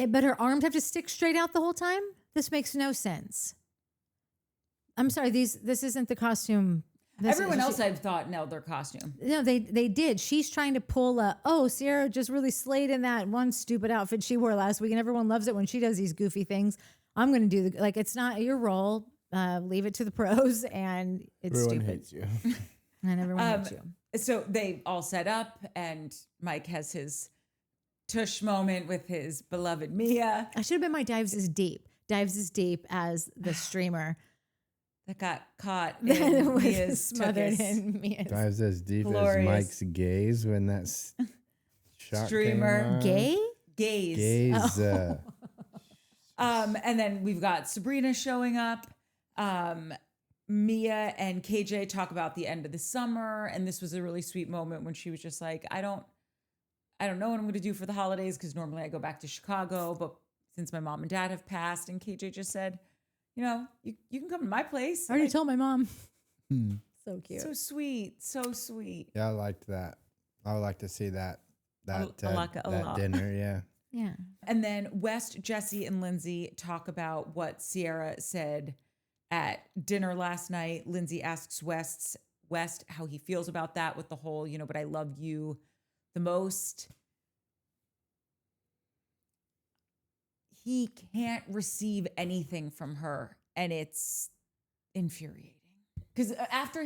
But her arms have to stick straight out the whole time? This makes no sense. I'm sorry, this isn't the costume. Everyone else I've thought nailed their costume. No, they did. She's trying to pull Ciara just really slayed in that one stupid outfit she wore last week, and everyone loves it when she does these goofy things. I'm going to do it's not your role. Leave it to the pros, and it's everyone stupid. Hates you. And everyone hates you. So they all set up, and Mike has his tush moment with his beloved Mia. I should have been my Dives is Deep. Dives is Deep as the streamer. That got caught in Mia's smothered in Mia's. Dives as deep glorious. as Mike's gaze when that shot streamer came on. Gaze. Gaze. And then we've got Sabrina showing up. Mia and KJ talk about the end of the summer, and this was a really sweet moment when she was just like, I don't know what I'm going to do for the holidays, because normally I go back to Chicago, but since my mom and dad have passed, and KJ just said, you can come to my place. I already told my mom. So cute. So sweet. So sweet. Yeah, I liked that. I would like to see that lot. dinner. Yeah. Yeah. And then West, Jesse, and Lindsay talk about what Ciara said at dinner last night. Lindsay asks West how he feels about that with the whole, but I love you the most. He can't receive anything from her, and it's infuriating. Because after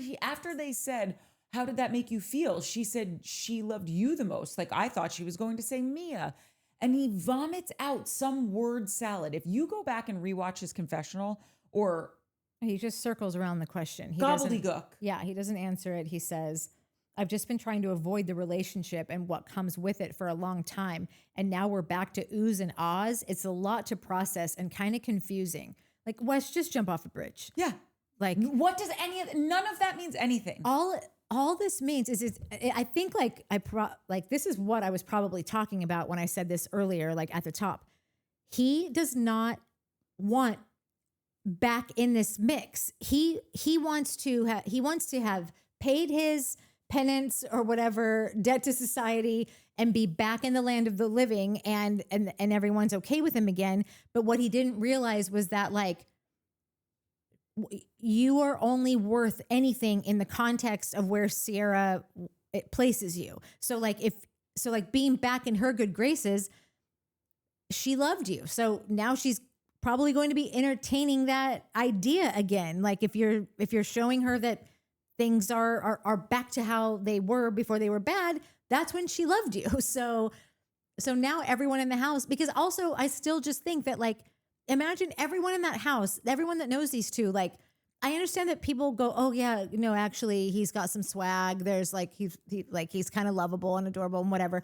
they said, how did that make you feel? She said she loved you the most. Like, I thought she was going to say Mia. And he vomits out some word salad. If you go back and rewatch his confessional, or he just circles around the question. Gobbledygook. Yeah, he doesn't answer it. He says, I've just been trying to avoid the relationship and what comes with it for a long time. And now we're back to oohs and ahs. It's a lot to process and kind of confusing. Like, Wes, just jump off a bridge. Yeah. Like, what does none of that means anything. All this means is I think this is what I was probably talking about when I said this earlier, like at the top. He does not want back in this mix. He wants to have paid penance or whatever, debt to society, and be back in the land of the living, and everyone's okay with him again. But what he didn't realize was that, like, you are only worth anything in the context of where Ciara it places you. So like being back in her good graces, she loved you. So now she's probably going to be entertaining that idea again. Like if you're showing her that things are back to how they were before they were bad, that's when she loved you. So now everyone in the house, because also I still just think that, like, imagine everyone in that house, everyone that knows these two, like, I understand that people go, oh yeah, no, actually he's got some swag. There's like, he's kind of lovable and adorable and whatever.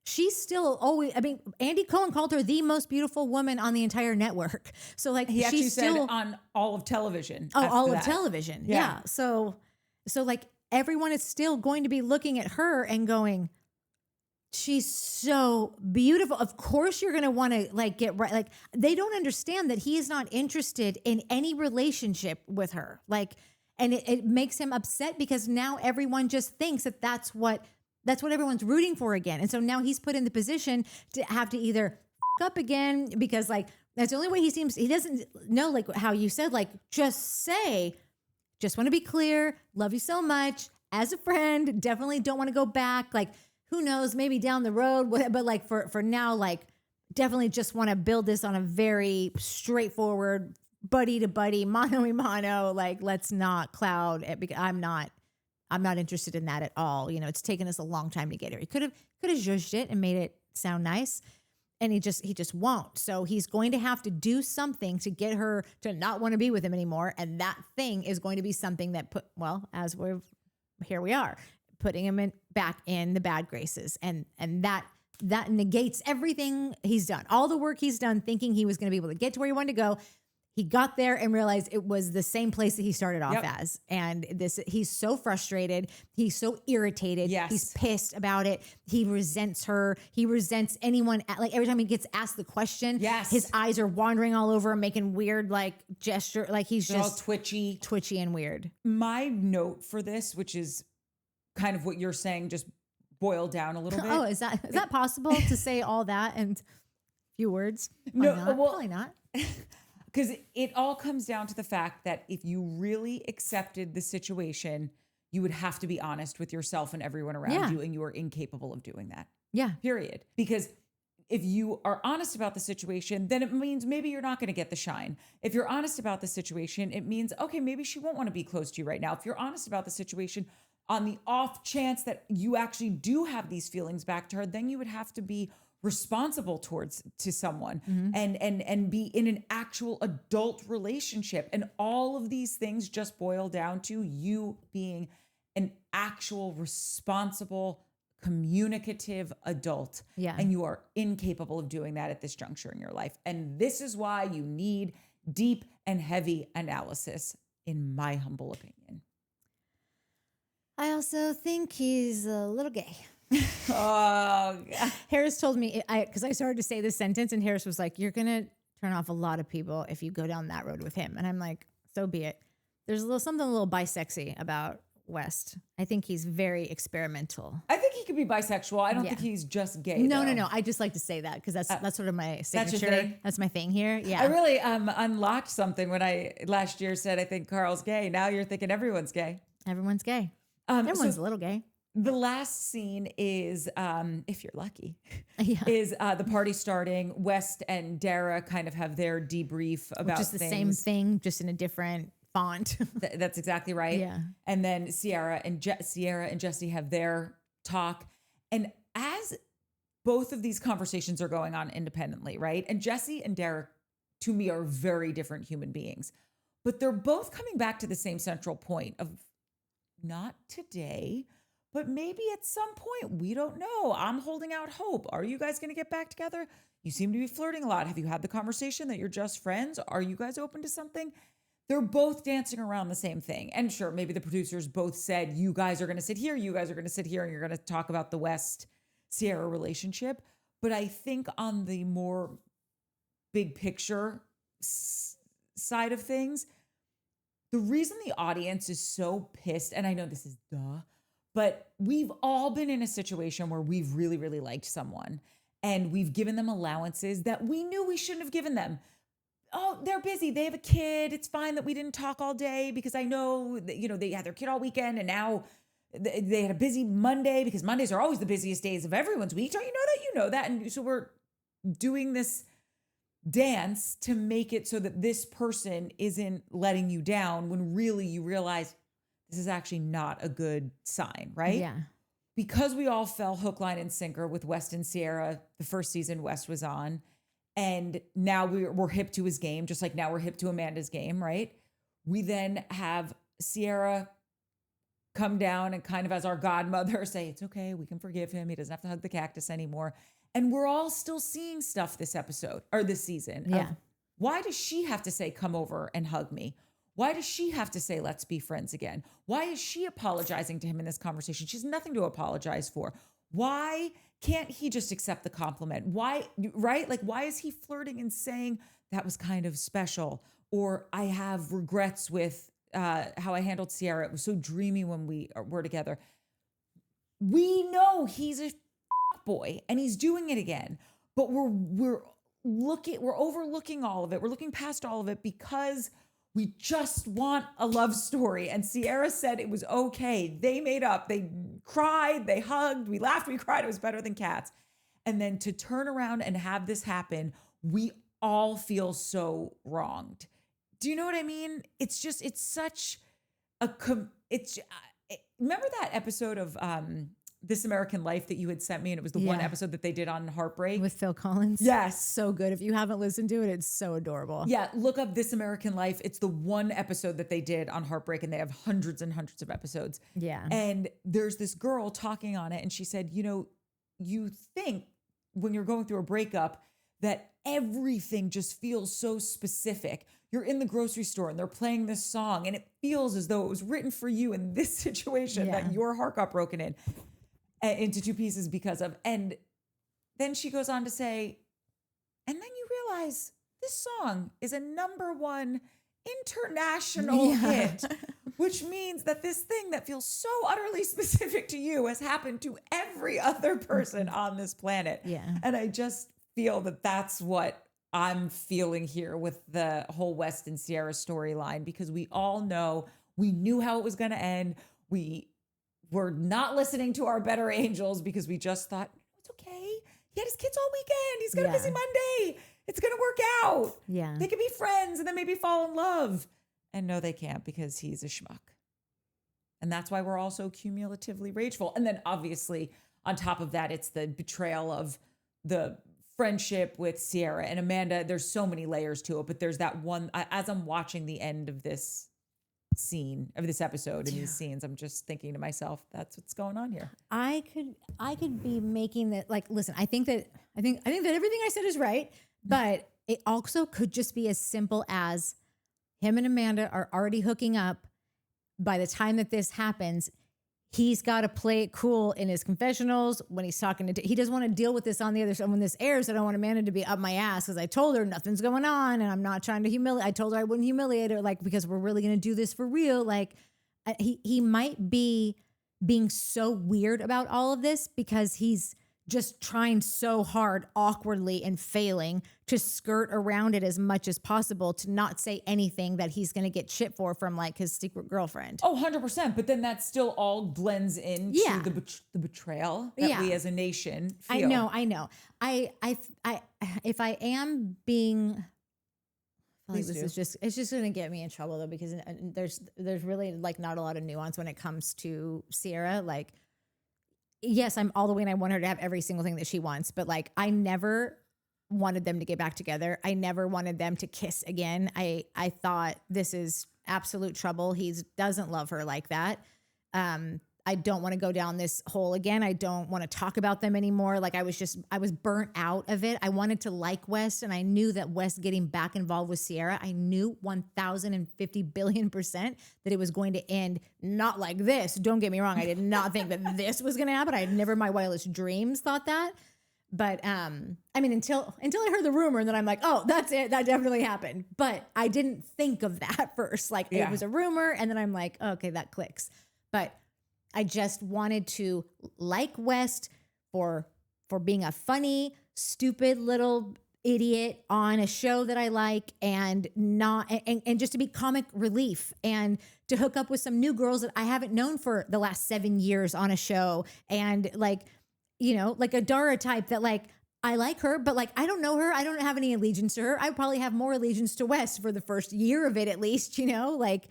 She's still always, I mean, Andy Cohen called her the most beautiful woman on the entire network. So like he actually she's said still on all of television. Oh, all that. of television. Yeah. So like everyone is still going to be looking at her and going, she's so beautiful. Of course you're going to want to like get right. Like they don't understand that he is not interested in any relationship with her. Like, and it makes him upset because now everyone just thinks that that's what everyone's rooting for again. And so now he's put in the position to have to either up again, because like, that's the only way he doesn't know, like how you said, like, just want to be clear. Love you so much as a friend. Definitely don't want to go back. Like, who knows, maybe down the road, but like for now, like definitely just want to build this on a very straightforward buddy to buddy, mano a mano. Like, let's not cloud it, because I'm not interested in that at all. You know, it's taken us a long time to get here. He could have zhuzhed it and made it sound nice, and he just won't. So he's going to have to do something to get her to not want to be with him anymore. And that thing is going to be something that here we are, putting him back in the bad graces. And that negates everything he's done. All the work he's done thinking he was going to be able to get to where he wanted to go. He got there and realized it was the same place that he started off as. And he's so frustrated. He's so irritated. Yes. He's pissed about it. He resents her. He resents anyone. Like every time he gets asked the question, his eyes are wandering all over, making weird like gesture. Like he's They're just all twitchy and weird. My note for this, which is kind of what you're saying, just boiled down a little bit. Oh, is that possible to say all that in few words? No, not? well, Probably not. Because it all comes down to the fact that if you really accepted the situation, you would have to be honest with yourself and everyone around you, and you are incapable of doing that. Yeah. Period. Because if you are honest about the situation, then it means maybe you're not going to get the shine. If you're honest about the situation, it means, okay, maybe she won't want to be close to you right now. If you're honest about the situation, on the off chance that you actually do have these feelings back to her, then you would have to be responsible to someone and be in an actual adult relationship. And all of these things just boil down to you being an actual responsible, communicative adult. Yeah. And you are incapable of doing that at this juncture in your life. And this is why you need deep and heavy analysis, in my humble opinion. I also think he's a little gay. Oh, God. Harris told me, because I started to say this sentence, and Harris was like, you're going to turn off a lot of people if you go down that road with him. And I'm like, so be it. There's something a little bisexy about West. I think he's very experimental. I think he could be bisexual. I don't think he's just gay. No. I just like to say that because that's sort of my signature. That's your thing? That's my thing here. Yeah. I really unlocked something when I last year said I think Carl's gay. Now you're thinking everyone's gay. Everyone's gay. Everyone's a little gay. The last scene is, if you're lucky, is the party starting. West and Dara kind of have their debrief about just the things. same thing, just in a different font. That's exactly right. Yeah. And then Ciara and Jesse have their talk. And as both of these conversations are going on independently, right? And Jesse and Dara, to me, are very different human beings. But they're both coming back to the same central point of not today, but maybe at some point. We don't know. I'm holding out hope. Are you guys going to get back together? You seem to be flirting a lot. Have you had the conversation that you're just friends? Are you guys open to something? They're both dancing around the same thing. And sure, maybe the producers both said, you guys are going to sit here, you guys are going to sit here, and you're going to talk about the West-Ciara relationship. But I think on the more big picture side of things, the reason the audience is so pissed, and I know this is But we've all been in a situation where we've really, really liked someone and we've given them allowances that we knew we shouldn't have given them. Oh, they're busy. They have a kid. It's fine that we didn't talk all day because I know that, they had their kid all weekend and now they had a busy Monday because Mondays are always the busiest days of everyone's week. Don't you know that? You know that. And so we're doing this dance to make it so that this person isn't letting you down when really you realize this is actually not a good sign, right? Yeah. Because we all fell hook, line, and sinker with West and Ciara the first season West was on. And now we're hip to his game, just like now we're hip to Amanda's game, right? We then have Ciara come down and kind of as our godmother say, it's okay, we can forgive him. He doesn't have to hug the cactus anymore. And we're all still seeing stuff this episode or this season. Yeah. Why does she have to say, come over and hug me? Why does she have to say, let's be friends again? Why is she apologizing to him in this conversation? She has nothing to apologize for. Why can't he just accept the compliment? Why, right? Like, why is he flirting and saying that was kind of special? Or I have regrets with how I handled Ciara. It was so dreamy when we were together. We know he's a boy and he's doing it again, but we're overlooking all of it. We're looking past all of it because we just want a love story. And Ciara said it was okay. They made up. They cried. They hugged. We laughed. We cried. It was better than cats. And then to turn around and have this happen, we all feel so wronged. Do you know what I mean? It's just, it's such a, remember that episode of This American Life that you had sent me? And it was the one episode that they did on heartbreak. With Phil Collins? Yes. So good. If you haven't listened to it, it's so adorable. Yeah, look up This American Life. It's the one episode that they did on heartbreak, and they have hundreds and hundreds of episodes. Yeah. And there's this girl talking on it, and she said, you think when you're going through a breakup that everything just feels so specific. You're in the grocery store and they're playing this song, and it feels as though it was written for you in this situation that your heart got broken into two pieces because of. And then she goes on to say, and then you realize this song is a #1 international hit, which means that this thing that feels so utterly specific to you has happened to every other person on this planet. Yeah. And I just feel that that's what I'm feeling here with the whole West and Ciara storyline, because we all know, we knew how it was going to end. We were not listening to our better angels because we just thought, it's okay. He had his kids all weekend. He's got a busy Monday. It's going to work out. Yeah. They could be friends and then maybe fall in love. And no, they can't, because he's a schmuck. And that's why we're all so cumulatively rageful. And then obviously on top of that, it's the betrayal of the friendship with Ciara and Amanda. There's so many layers to it, but there's that one, as I'm watching the end of this scene, of this episode and these scenes, I'm just thinking to myself, that's what's going on here. I could be making that, like, listen, I think that everything I said is right, but it also could just be as simple as him and Amanda are already hooking up. By the time that this happens, he's got to play it cool in his confessionals when he's talking to, he doesn't want to deal with this on the other side. When this airs, I don't want Amanda to be up my ass because I told her nothing's going on and I'm not trying to humiliate. I told her I wouldn't humiliate her, like, because we're really going to do this for real. Like, he might be being so weird about all of this because he's just trying so hard, awkwardly and failing to skirt around it as much as possible to not say anything that he's going to get shit for from, like, his secret girlfriend. Oh, 100%. But then that still all blends into the betrayal that we as a nation feel. I know. If I am being, like, it's just going to get me in trouble though, because there's really, like, not a lot of nuance when it comes to Ciara. Like, yes, I'm all the way and I want her to have every single thing that she wants, but, like, I never wanted them to get back together. I never wanted them to kiss again. I thought this is absolute trouble. He doesn't love her like that. I don't want to go down this hole again. I don't want to talk about them anymore. Like, I was burnt out of it. I wanted to like West, and I knew that West getting back involved with Ciara, I knew 1,050 billion% that it was going to end not like this. Don't get me wrong. I did not think that this was going to happen. I had never in my wildest dreams thought that. But I mean, until I heard the rumor, and then I'm like, oh, that's it. That definitely happened. But I didn't think of that first. Like, it was a rumor, and then I'm like, okay, that clicks. But I just wanted to like West for being a funny, stupid little idiot on a show that I like, and just to be comic relief and to hook up with some new girls that I haven't known for the last 7 years on a show. And like, you know, like a Dara type that like, I like her, but like, I don't know her. I don't have any allegiance to her. I probably have more allegiance to West for the first year of it, at least, you know, like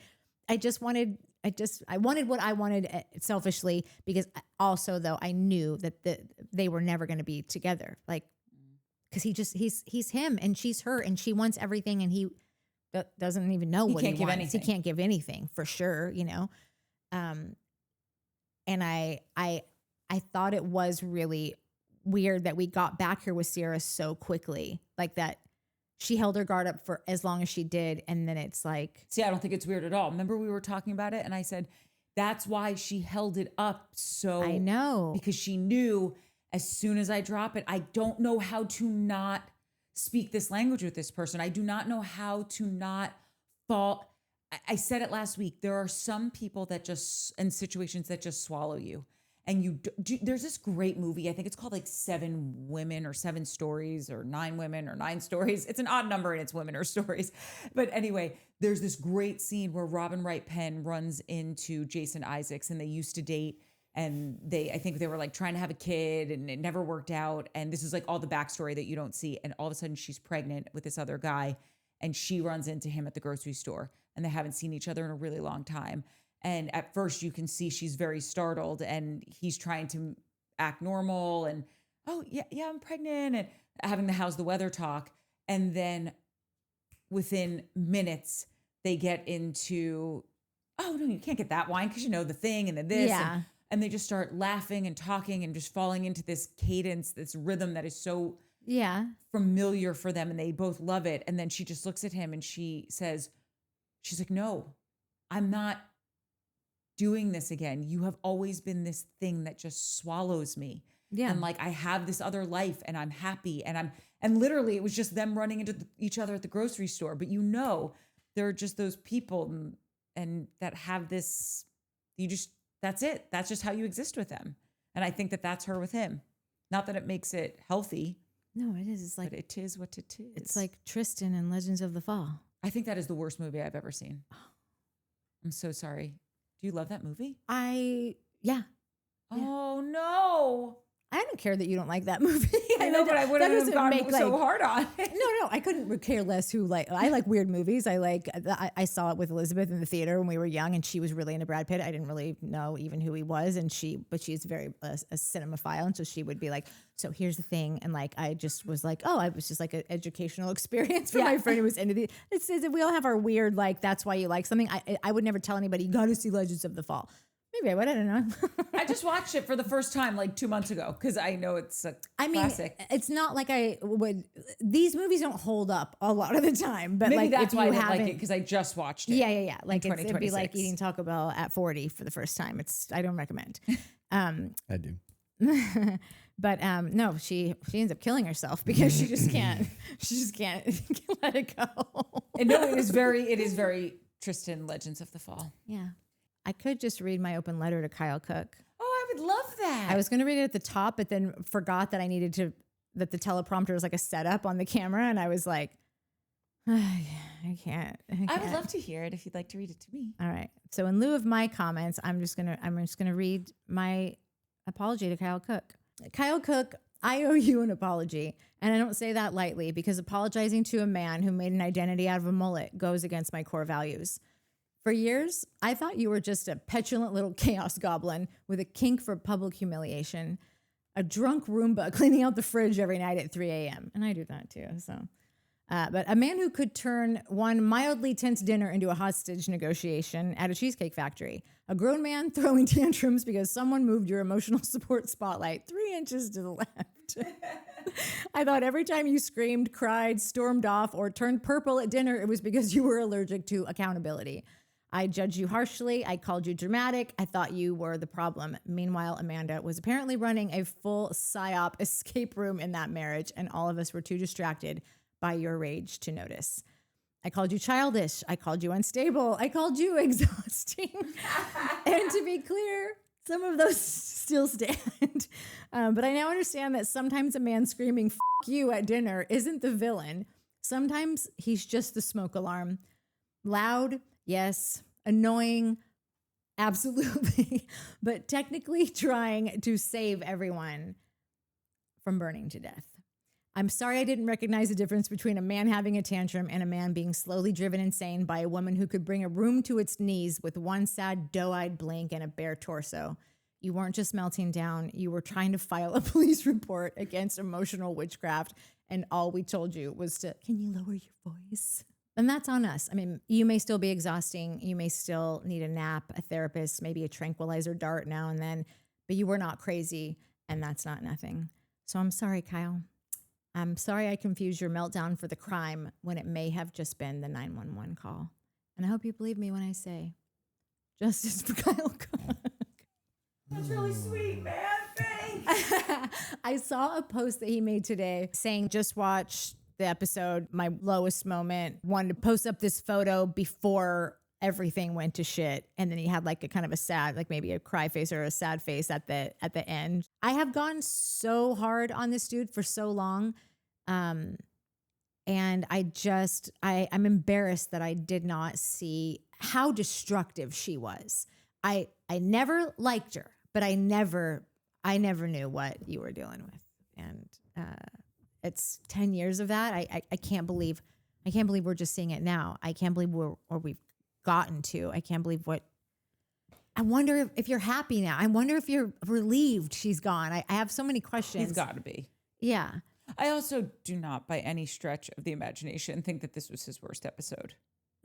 I wanted what I wanted selfishly, because also though I knew that they were never going to be together. Like, cause he's him and she's her and she wants everything. And he doesn't even know what he wants. Anything. He can't give anything for sure, you know? And I thought it was really weird that we got back here with Ciara so quickly, like that she held her guard up for as long as she did. And then it's like, see, I don't think it's weird at all. Remember we were talking about it and I said, that's why she held it up. So I know, because she knew as soon as I drop it, I don't know how to not speak this language with this person. I do not know how to not fall. I said it last week. There are some people that just, in situations that just swallow you. And there's this great movie. I think it's called like 7 Women or 7 Stories or 9 Women or 9 Stories. It's an odd number and it's women or stories. But anyway, there's this great scene where Robin Wright Penn runs into Jason Isaacs and they used to date. And I think they were like trying to have a kid and it never worked out. And this is like all the backstory that you don't see. And all of a sudden she's pregnant with this other guy and she runs into him at the grocery store and they haven't seen each other in a really long time. And at first you can see she's very startled and he's trying to act normal and, oh yeah, I'm pregnant, and having the how's the weather talk. And then within minutes they get into, oh no, you can't get that wine because you know the thing and then this. Yeah. And they just start laughing and talking and just falling into this cadence, this rhythm that is so familiar for them. And they both love it. And then she just looks at him and she's like, no, I'm not doing this again. You have always been this thing that just swallows me. Yeah. And like, I have this other life and I'm happy. And literally it was just them running into each other at the grocery store. But you know, there are just those people and that have this, that's it. That's just how you exist with them. And I think that that's her with him. Not that it makes it healthy. No, it is. It's like, but it is what it is. It's like Tristan in Legends of the Fall. I think that is the worst movie I've ever seen. I'm so sorry. Do you love that movie? Yeah. Oh no. I don't care that you don't like that movie. I know, but I wouldn't have gone so hard on it. No, I couldn't care less who I like weird movies. I saw it with Elizabeth in the theater when we were young and she was really into Brad Pitt. I didn't really know even who he was. And she's very a cinemaphile. And so she would be like, so here's the thing. And like, I just was like, oh, I was just like an educational experience for my friend who was into the, it says that we all have our weird, like, that's why you like something. I would never tell anybody, you got to see Legends of the Fall. Maybe I would. I don't know. I just watched it for the first time like 2 months ago because I know it's a classic. It's not like I would. These movies don't hold up a lot of the time, but maybe like that's if why you I didn't haven't, like it because I just watched it. Yeah. Like it'd be like eating Taco Bell at 40 for the first time. I don't recommend. I do. But no, she ends up killing herself because she just can't let it go. And no, it is very Tristan Legends of the Fall. Yeah. I could just read my open letter to Kyle Cooke. Oh, I would love that. I was going to read it at the top, but then forgot that that the teleprompter was like a setup on the camera. And I was like, I can't. I would love to hear it if you'd like to read it to me. All right. So in lieu of my comments, I'm just going to read my apology to Kyle Cooke. Kyle Cooke, I owe you an apology. And I don't say that lightly because apologizing to a man who made an identity out of a mullet goes against my core values. For years, I thought you were just a petulant little chaos goblin with a kink for public humiliation, a drunk Roomba cleaning out the fridge every night at 3 a.m. And I do that too. So, but a man who could turn one mildly tense dinner into a hostage negotiation at a cheesecake factory, a grown man throwing tantrums because someone moved your emotional support spotlight 3 inches to the left. I thought every time you screamed, cried, stormed off, or turned purple at dinner, it was because you were allergic to accountability. I judged you harshly. I called you dramatic. I thought you were the problem. Meanwhile, Amanda was apparently running a full PSYOP escape room in that marriage, and all of us were too distracted by your rage to notice. I called you childish. I called you unstable. I called you exhausting. And to be clear, some of those still stand. But I now understand that sometimes a man screaming "F you" at dinner isn't the villain. Sometimes he's just the smoke alarm. Loud, yes. Annoying, absolutely. But technically trying to save everyone from burning to death. I'm sorry I didn't recognize the difference between a man having a tantrum and a man being slowly driven insane by a woman who could bring a room to its knees with one sad doe-eyed blink and a bare torso. You weren't just melting down. You were trying to file a police report against emotional witchcraft, and all we told you was to, can you lower your voice? And that's on us. I mean, you may still be exhausting. You may still need a nap, a therapist, maybe a tranquilizer dart now and then, but you were not crazy, and that's not nothing. So I'm sorry, Kyle. I'm sorry I confused your meltdown for the crime when it may have just been the 911 call. And I hope you believe me when I say justice for Kyle Cooke. That's really sweet, man. Thanks. I saw a post that he made today saying, just watch the episode, my lowest moment. Wanted to post up this photo before everything went to shit. And then he had like a kind of a sad, like maybe a cry face or a sad face at the end. I have gone so hard on this dude for so long. And I'm embarrassed that I did not see how destructive she was. I never liked her, but I never knew what you were dealing with. And it's 10 years of that. I can't believe we're just seeing it now. I can't believe we've gotten to. I can't believe what. I wonder if you're happy now. I wonder if you're relieved she's gone. I have so many questions. He's got to be. Yeah. I also do not, by any stretch of the imagination, think that this was his worst episode.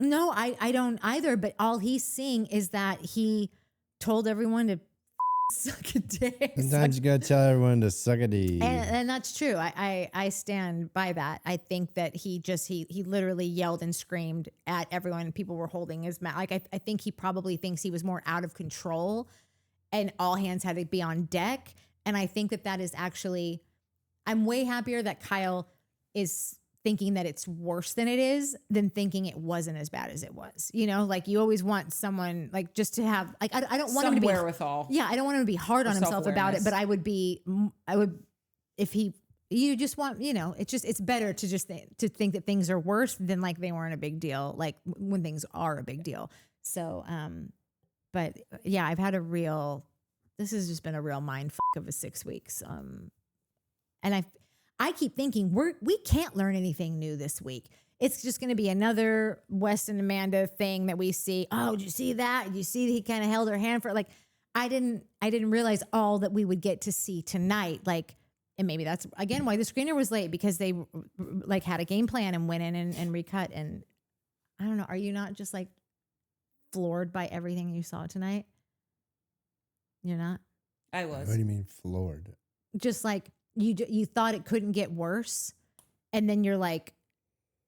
No, I don't either. But all he's seeing is that he told everyone to suck a dick. Sometimes you gotta tell everyone to suck a D. And that's true. I stand by that. I think that he literally yelled and screamed at everyone. People were holding his mouth. Like I think he probably thinks he was more out of control, and all hands had to be on deck. And I think that is actually. I'm way happier that Kyle is thinking that it's worse than it is than thinking it wasn't as bad as it was. You know, like you always want someone like just to have like I don't want him to be wherewithal. Yeah, I don't want him to be hard on himself about it, but I would if you just want, you know, it's better to just to think that things are worse than like they weren't a big deal, like when things are a big deal. So but yeah, this has just been a real mind fuck of a 6 weeks. And I keep thinking we can't learn anything new this week. It's just going to be another Wes and Amanda thing that we see. Oh, did you see that? Did you see that he kind of held her hand for like? I didn't realize all that we would get to see tonight. Like, and maybe that's again why the screener was late, because they like had a game plan and went in and recut. And I don't know. Are you not just like floored by everything you saw tonight? You're not? I was. What do you mean floored? Just like. You thought it couldn't get worse, and then you're like,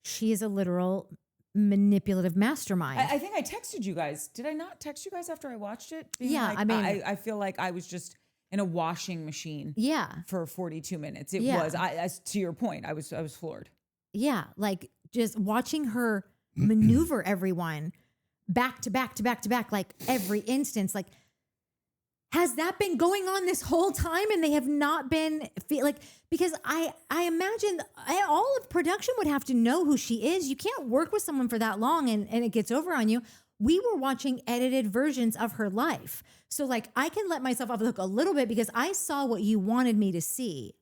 she is a literal manipulative mastermind. I think I texted you guys. Did I not text you guys after I watched it? Yeah, like, I mean, I feel like I was just in a washing machine. Yeah, for 42 minutes. It yeah. was. As to your point, I was floored. Yeah, like just watching her maneuver everyone back to back to back to back, like every instance, like. Has that been going on this whole time and they have not been like, because I imagine all of production would have to know who she is. You can't work with someone for that long and it gets over on you. We were watching edited versions of her life. So like I can let myself off the hook a little bit because I saw what you wanted me to see.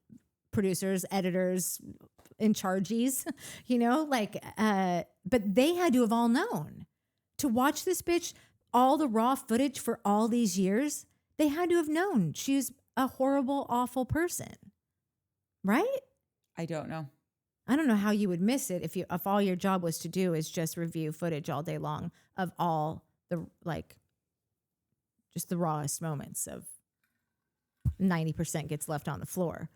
Producers, editors, in charges, you know, like, but they had to have all known to watch this bitch, all the raw footage for all these years. They had to have known she's a horrible, awful person, right? I don't know. I don't know how you would miss it if all your job was to do is just review footage all day long of all the like, just the rawest moments of 90% gets left on the floor.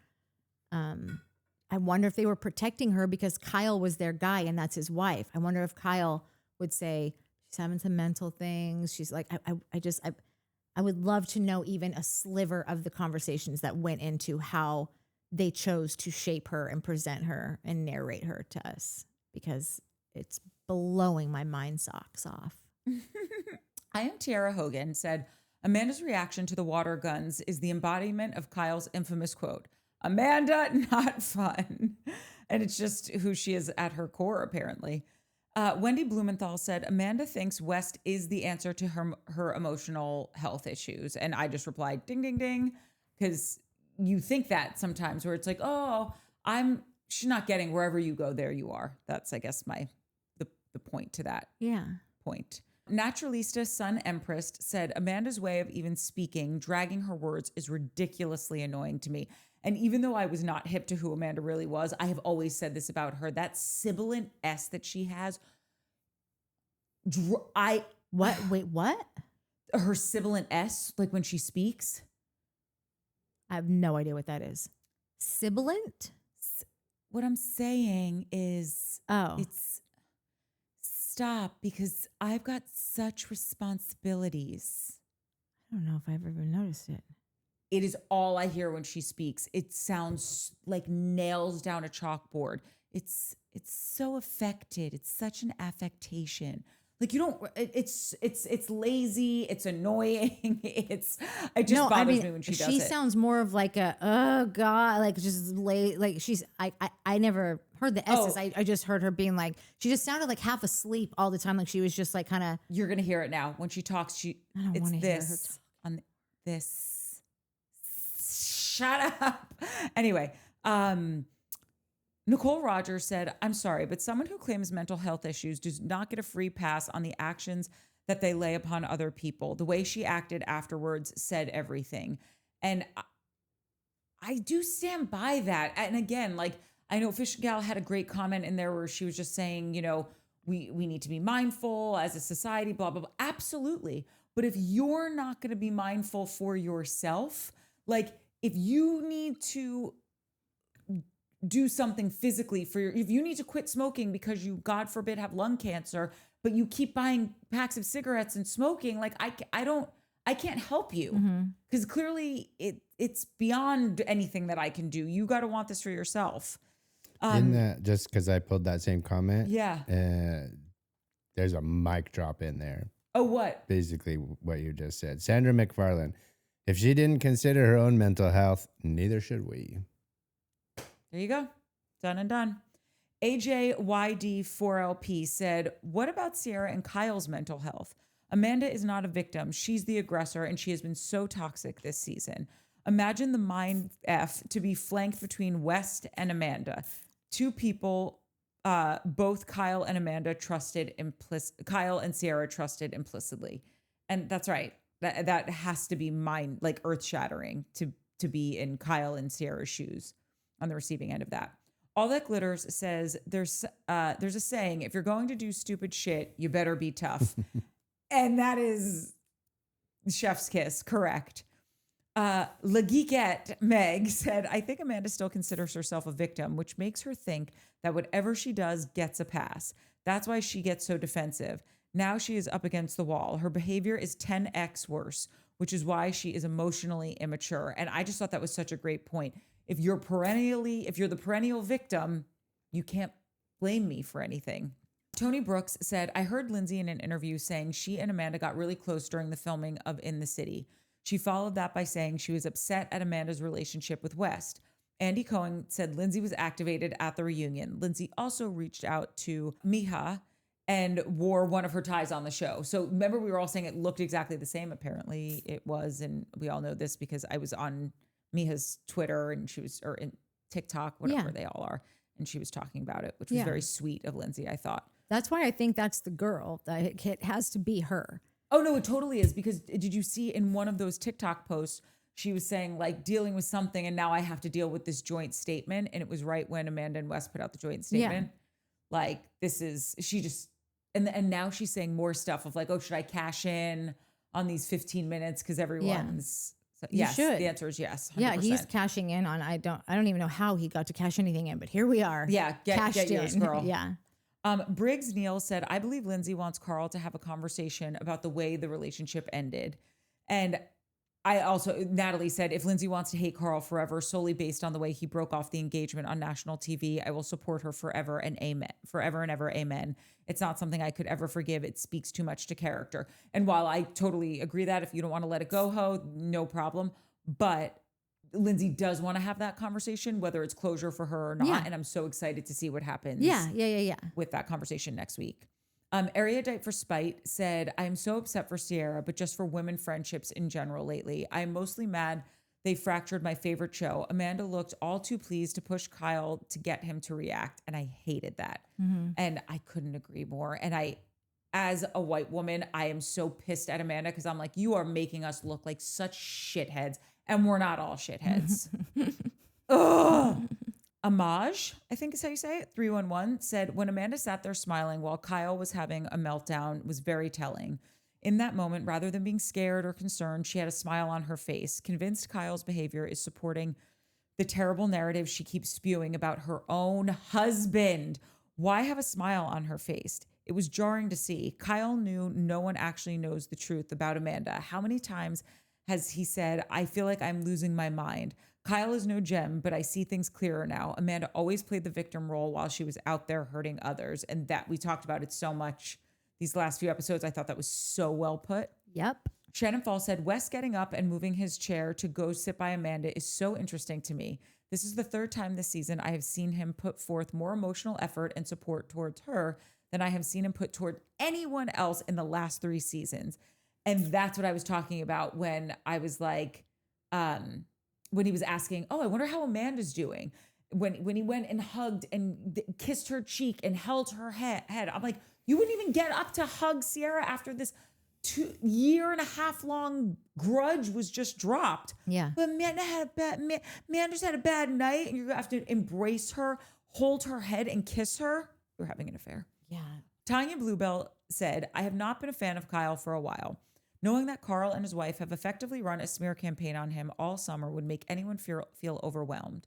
I wonder if they were protecting her because Kyle was their guy and that's his wife. I wonder if Kyle would say she's having some mental things. She's like, I would love to know even a sliver of the conversations that went into how they chose to shape her and present her and narrate her to us, because it's blowing my mind socks off. I am Ciara Hogan said, Amanda's reaction to the water guns is the embodiment of Kyle's infamous quote, Amanda, not fun. And it's just who she is at her core, apparently. Wendy Blumenthal said, Amanda thinks West is the answer to her emotional health issues. And I just replied, ding, ding, ding. Because you think that sometimes where it's like, oh, she's not getting wherever you go, there you are. That's, I guess, the point to that point. Naturalista Sun Empress said, Amanda's way of even speaking, dragging her words is ridiculously annoying to me. And even though I was not hip to who Amanda really was, I have always said this about her. That sibilant S that she has. What? Wait, what? Her sibilant S, like when she speaks. I have no idea what that is. Sibilant? What I'm saying is, it's stop because I've got such responsibilities. I don't know if I've ever noticed it. It is all I hear when she speaks. It sounds like nails down a chalkboard. It's so affected. It's such an affectation. Like you don't. It's lazy. It's annoying. It just bothers me when she does it. She sounds more of like a oh god, like just like she's. I never heard the S's. I just heard her being like she just sounded like half asleep all the time. Like she was just like kind of. You're gonna hear it now when she talks. I don't want to hear her talk. On this. Shut up. Anyway, Nicole Rogers said, I'm sorry, but someone who claims mental health issues does not get a free pass on the actions that they lay upon other people. The way she acted afterwards said everything. And I do stand by that. And again, like I know Fish Gal had a great comment in there where she was just saying, you know, we need to be mindful as a society, blah, blah, blah. Absolutely. But if you're not going to be mindful for yourself, like if you need to do something physically if you need to quit smoking because you, God forbid, have lung cancer, but you keep buying packs of cigarettes and smoking, like I can't help you because clearly it's beyond anything that I can do. You got to want this for yourself. Just because I pulled that same comment. Yeah. There's a mic drop in there. Oh, what? Basically what you just said. Sandra McFarland. If she didn't consider her own mental health, neither should we. There you go. Done and done. AJYD4LP said, what about Ciara and Kyle's mental health? Amanda is not a victim. She's the aggressor, and she has been so toxic this season. Imagine the mind F to be flanked between West and Amanda. Two people, both Kyle and Ciara trusted implicitly. And that's right. That has to be mind, like earth shattering to be in Kyle and Ciara's shoes on the receiving end of that. All That Glitters says there's a saying, if you're going to do stupid shit, you better be tough. And that is chef's kiss, correct. La Geekette Meg said, I think Amanda still considers herself a victim, which makes her think that whatever she does gets a pass. That's why she gets so defensive. Now she is up against the wall. Her behavior is 10x worse, which is why she is emotionally immature. And I just thought that was such a great point. If you're the perennial victim, you can't blame me for anything. Tony Brooks said, I heard Lindsay in an interview saying she and Amanda got really close during the filming of In the City. She followed that by saying she was upset at Amanda's relationship with West. Andy Cohen said Lindsay was activated at the reunion. Lindsay also reached out to Miha and wore one of her ties on the show. So remember, we were all saying it looked exactly the same. Apparently it was, and we all know this because I was on Miha's Twitter and or in TikTok, whatever they all are. And she was talking about it, which was very sweet of Lindsay, I thought. That's why I think that's the girl. That it has to be her. Oh, no, it totally is. Because did you see in one of those TikTok posts, she was saying like dealing with something and now I have to deal with this joint statement. And it was right when Amanda and West put out the joint statement. Yeah. Like and now she's saying more stuff of like, oh, should I cash in on these 15 minutes? Because everyone's... So, yes, the answer is yes. 100%. Yeah, he's cashing in on. I don't even know how he got to cash anything in, but here we are. Yeah, get yours, girl. Yeah. Briggs Neal said, I believe Lindsay wants Carl to have a conversation about the way the relationship ended. And Natalie said, if Lindsay wants to hate Carl forever solely based on the way he broke off the engagement on national TV, I will support her forever and amen. Forever and ever, amen. It's not something I could ever forgive. It speaks too much to character. And while I totally agree that if you don't want to let it go, no problem. But Lindsay does want to have that conversation, whether it's closure for her or not. Yeah. And I'm so excited to see what happens with that conversation next week. Erudite for Spite said, I'm so upset for Ciara, but just for women friendships in general lately. I'm mostly mad they fractured my favorite show. Amanda looked all too pleased to push Kyle to get him to react. And I hated that. And I couldn't agree more. And as a white woman, I am so pissed at Amanda because I'm like, you are making us look like such shitheads. And we're not all shitheads. Ugh. Amaj, I think is how you say it, 311, said, when Amanda sat there smiling while Kyle was having a meltdown was very telling. In that moment, rather than being scared or concerned, she had a smile on her face, convinced Kyle's behavior is supporting the terrible narrative she keeps spewing about her own husband. Why have a smile on her face? It was jarring to see. Kyle knew no one actually knows the truth about Amanda. How many times has he said, I feel like I'm losing my mind? Kyle is no gem, but I see things clearer now. Amanda always played the victim role while she was out there hurting others. And that we talked about it so much these last few episodes. I thought that was so well put. Yep. Shannon Fall said, Wes getting up and moving his chair to go sit by Amanda is so interesting to me. This is the third time this season I have seen him put forth more emotional effort and support towards her than I have seen him put toward anyone else in the last 3 seasons. And that's what I was talking about when I was like, when he was asking, oh, I wonder how Amanda's doing. When he went and hugged and kissed her cheek and held her head. I'm like, you wouldn't even get up to hug Ciara after this 2.5 year long grudge was just dropped. Yeah. But Amanda's had a bad night and you're going to have to embrace her, hold her head and kiss her. You're having an affair. Yeah. Tanya Bluebell said, I have not been a fan of Kyle for a while. Knowing that Carl and his wife have effectively run a smear campaign on him all summer would make anyone feel overwhelmed.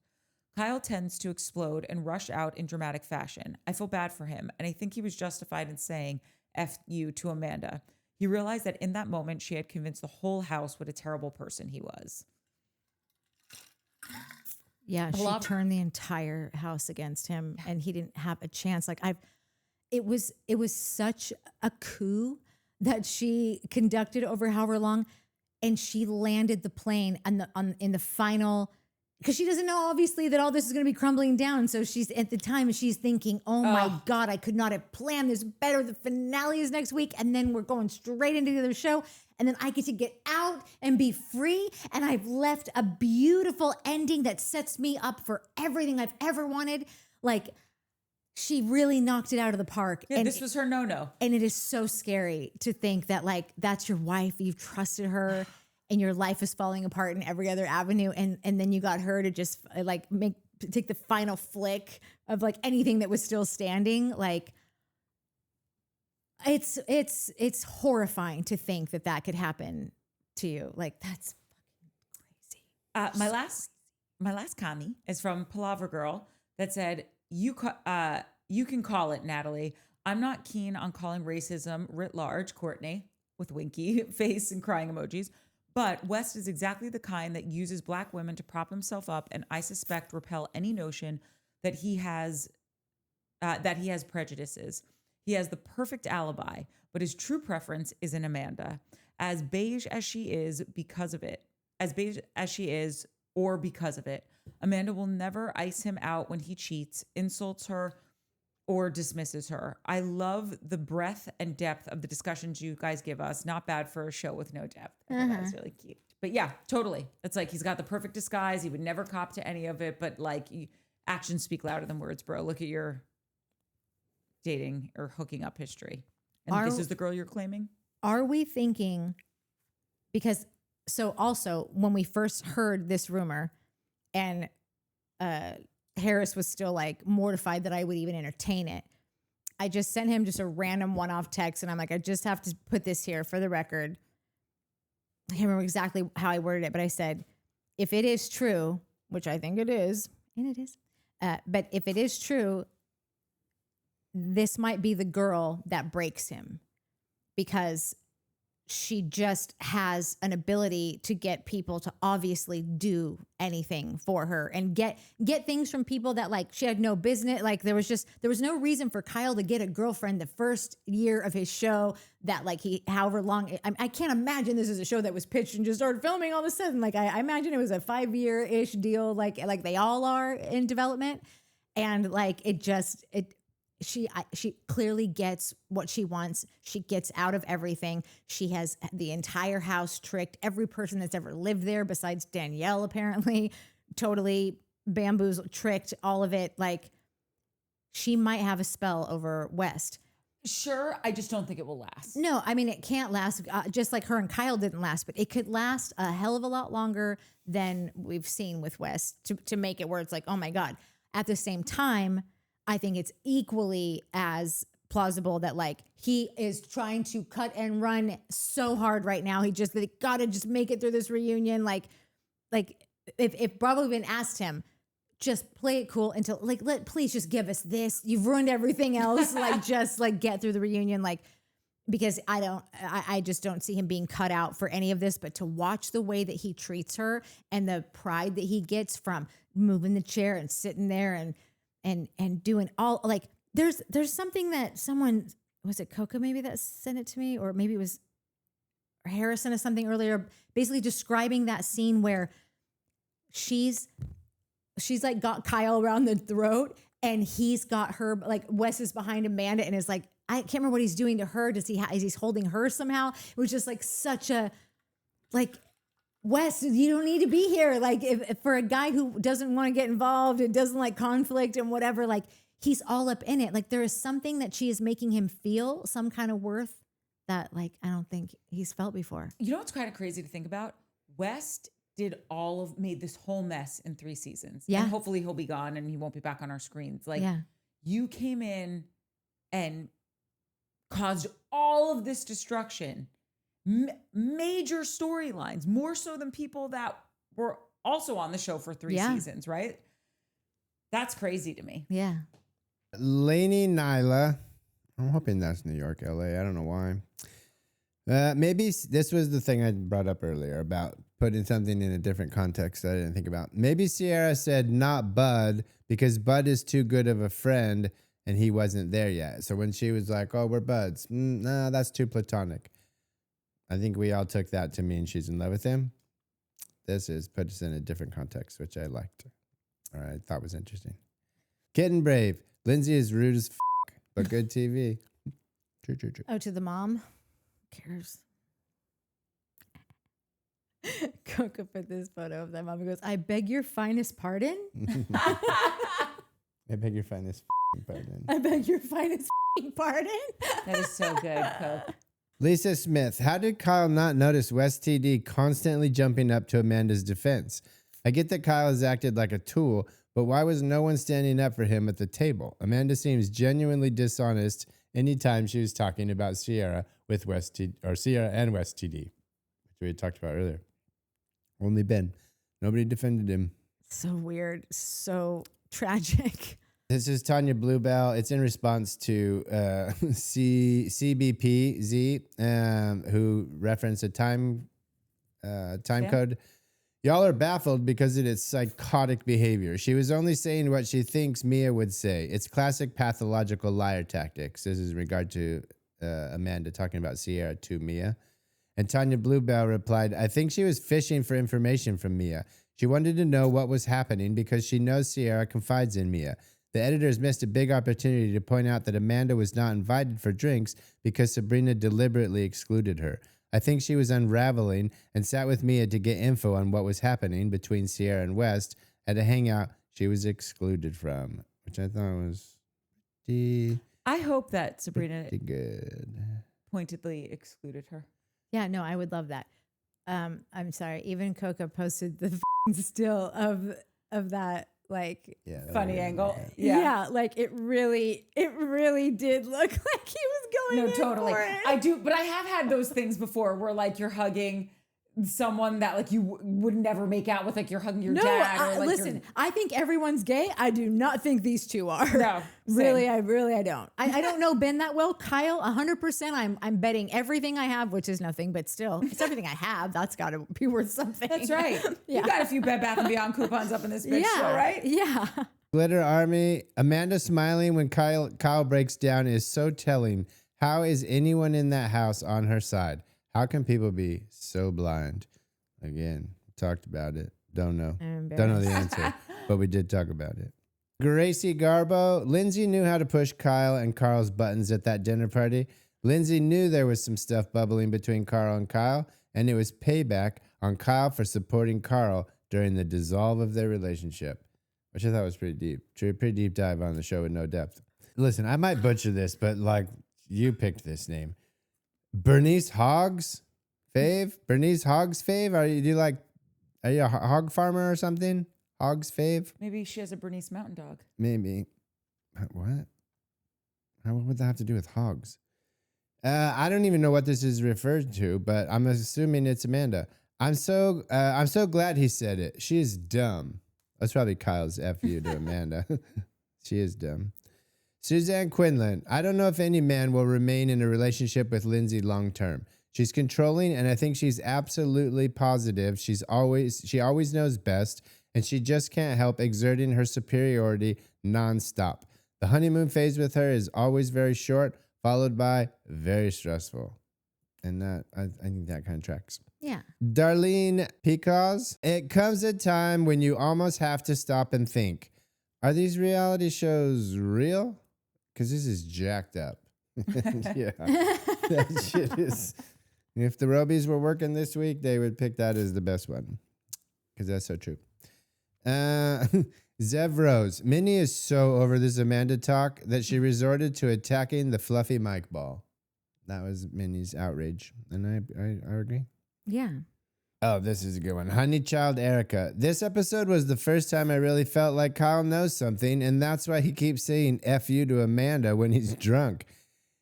Kyle tends to explode and rush out in dramatic fashion. I feel bad for him, and I think he was justified in saying F you to Amanda. He realized that in that moment, she had convinced the whole house what a terrible person he was. Yeah, she turned the entire house against him, and he didn't have a chance. It was such a coup that she conducted over however long, and she landed the plane in the final, because she doesn't know obviously that all this is going to be crumbling down. So she's at the time she's thinking, oh my God, I could not have planned this better. The finale is next week, and then we're going straight into the other show, and then I get to get out and be free, and I've left a beautiful ending that sets me up for everything I've ever wanted. Like, she really knocked it out of the park. Yeah, and this was her no-no. And it is so scary to think that, like, that's your wife, you've trusted her, and your life is falling apart in every other avenue. And then you got her to just like take the final flick of like anything that was still standing. Like, it's horrifying to think that could happen to you. Like, that's fucking crazy. My last commie is from Palaver Girl that said, you can call it, Natalie. I'm not keen on calling racism writ large, Courtney, with winky face and crying emojis. But West is exactly the kind that uses Black women to prop himself up, and I suspect repel any notion that he has prejudices. He has the perfect alibi, but his true preference is in Amanda. As beige as she is because of it, or because of it, Amanda will never ice him out when he cheats, insults her, or dismisses her. I love the breadth and depth of the discussions you guys give us. Not bad for a show with no depth. I think that's really cute. But yeah, totally. It's like he's got the perfect disguise. He would never cop to any of it, but like actions speak louder than words, bro. Look at your dating or hooking up history. And this is the girl you're claiming? Are we thinking, because so also when we first heard this rumor and Harris was still like mortified that I would even entertain it, I just sent him just a random one-off text, and I'm like, I just have to put this here for the record. I can't remember exactly how I worded it, but I said, if it is true, which I think it is, and it is, but if it is true, this might be the girl that breaks him, because she just has an ability to get people to obviously do anything for her and get things from people that like she had no business. Like there was no reason for Kyle to get a girlfriend the first year of his show that like however long, I can't imagine this is a show that was pitched and just started filming all of a sudden. Like I imagine it was a 5-year-ish deal, like they all are in development. And like she clearly gets what she wants. She gets out of everything. She has the entire house tricked. Every person that's ever lived there besides Danielle, apparently, totally bamboozled, tricked, all of it. Like she might have a spell over West. Sure. I just don't think it will last. No, I mean, it can't last just like her and Kyle didn't last, but it could last a hell of a lot longer than we've seen with West to make it where it's like, oh my God. At the same time, I think it's equally as plausible that like he is trying to cut and run so hard right now. They gotta just make it through this reunion. Like if Bravo even asked him, just play it cool until please just give us this. You've ruined everything else. Like just like get through the reunion. Like because I just don't see him being cut out for any of this. But to watch the way that he treats her and the pride that he gets from moving the chair and sitting there and doing all like there's something that someone, was it Coca maybe that sent it to me, or maybe it was Harrison or something earlier, basically describing that scene where she's like got Kyle around the throat and he's got her, like Wes is behind Amanda and is like, I can't remember what he's doing to her. Is he's holding her somehow? It was just like such a like, Wes, you don't need to be here. Like if for a guy who doesn't want to get involved and doesn't like conflict and whatever, like he's all up in it. Like there is something that she is making him feel, some kind of worth that like I don't think he's felt before. You know what's kind of crazy to think about? West made this whole mess in 3 seasons. Yeah. And hopefully he'll be gone and he won't be back on our screens. Like you came in and caused all of this destruction. Major storylines, more so than people that were also on the show for 3 seasons, right? That's crazy to me. Yeah. Lainey Nyla. I'm hoping that's New York, LA. I don't know why. Maybe this was the thing I brought up earlier about putting something in a different context that I didn't think about. Maybe Ciara said not Bud because Bud is too good of a friend and he wasn't there yet. So when she was like, oh, we're buds. Nah, that's too platonic. I think we all took that to mean she's in love with him. This is put us in a different context, which I liked. Or I thought was interesting. Kitten Brave. Lindsay is rude as but good TV. True. Oh, to the mom? Who cares? Coca put this photo of that mom and goes, I beg your finest pardon? I beg your finest pardon. I beg your finest pardon? That is so good, Coke. Lisa Smith, how did Kyle not notice Wes TD constantly jumping up to Amanda's defense? I get that Kyle has acted like a tool, but why was no one standing up for him at the table? Amanda seems genuinely dishonest anytime she was talking about Ciara with Ciara and Wes TD, which we had talked about earlier. Only Ben. Nobody defended him. So weird. So tragic. This is Tanya Bluebell. It's in response to CBPZ, who referenced a time code. Y'all are baffled because of its psychotic behavior. She was only saying what she thinks Mia would say. It's classic pathological liar tactics. This is in regard to Amanda talking about Ciara to Mia. And Tanya Bluebell replied, I think she was fishing for information from Mia. She wanted to know what was happening because she knows Ciara confides in Mia. The editors missed a big opportunity to point out that Amanda was not invited for drinks because Sabrina deliberately excluded her. I think she was unraveling and sat with Mia to get info on what was happening between Ciara and West at a hangout she was excluded from, which I thought was I hope that Sabrina good. Pointedly excluded her. Yeah, no, I would love that. I'm sorry. Even Coca posted the still of that funny angle. Yeah, like it really did look like he was going. No, in totally. for it. I do, but I have had those things before where like you're hugging someone that like you would never make out with, like you're hugging your dad. Or like listen, I think everyone's gay. I do not think these two are. No, really, I don't. I don't know Ben that well. Kyle, 100%. I'm betting everything I have, which is nothing, but still, it's everything I have. That's got to be worth something. That's right. Yeah. You got a few Bed Bath & Beyond coupons up in this bitch show, right? Yeah. Glitter Army. Amanda smiling when Kyle breaks down is so telling. How is anyone in that house on her side? How can people be so blind? Again, talked about it. Don't know. Don't know the answer, but we did talk about it. Gracie Garbo. Lindsay knew how to push Kyle and Carl's buttons at that dinner party. Lindsay knew there was some stuff bubbling between Carl and Kyle, and it was payback on Kyle for supporting Carl during the dissolve of their relationship, which I thought was pretty deep. Pretty deep dive on the show with no depth. Listen, I might butcher this, but like you picked this name. Bernice Hogs fave? Bernice Hogs fave? Are you a hog farmer or something? Hogs fave? Maybe she has a Bernese Mountain Dog. Maybe. What? What would that have to do with hogs? I don't even know what this is referred to, but I'm assuming it's Amanda. I'm so glad he said it. She is dumb. That's probably Kyle's FU to Amanda. She is dumb. Suzanne Quinlan. I don't know if any man will remain in a relationship with Lindsay long term. She's controlling, and I think she's absolutely positive. She always knows best, and she just can't help exerting her superiority nonstop. The honeymoon phase with her is always very short, followed by very stressful. And that I think that kind of tracks. Yeah. Darlene Picaz. It comes a time when you almost have to stop and think, are these reality shows real? Because this is jacked up. Yeah. That shit is. If the Robies were working this week, they would pick that as the best one. Because that's so true. Zevros. Minnie is so over this Amanda talk that she resorted to attacking the fluffy mic ball. That was Minnie's outrage. And I agree. Yeah. Oh, this is a good one. Honey Child Erica. This episode was the first time I really felt like Kyle knows something, and that's why he keeps saying F you to Amanda when he's drunk.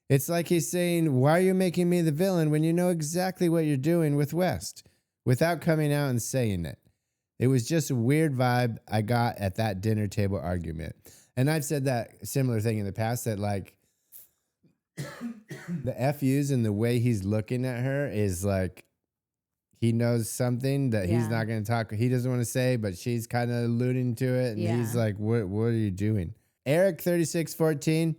It's like he's saying, why are you making me the villain when you know exactly what you're doing with West? Without coming out and saying it. It was just a weird vibe I got at that dinner table argument. And I've said that similar thing in the past, that like the FUs and the way he's looking at her is like, he knows something that he's not going to talk. He doesn't want to say, but she's kind of alluding to it. And he's like, what are you doing? Eric 3614.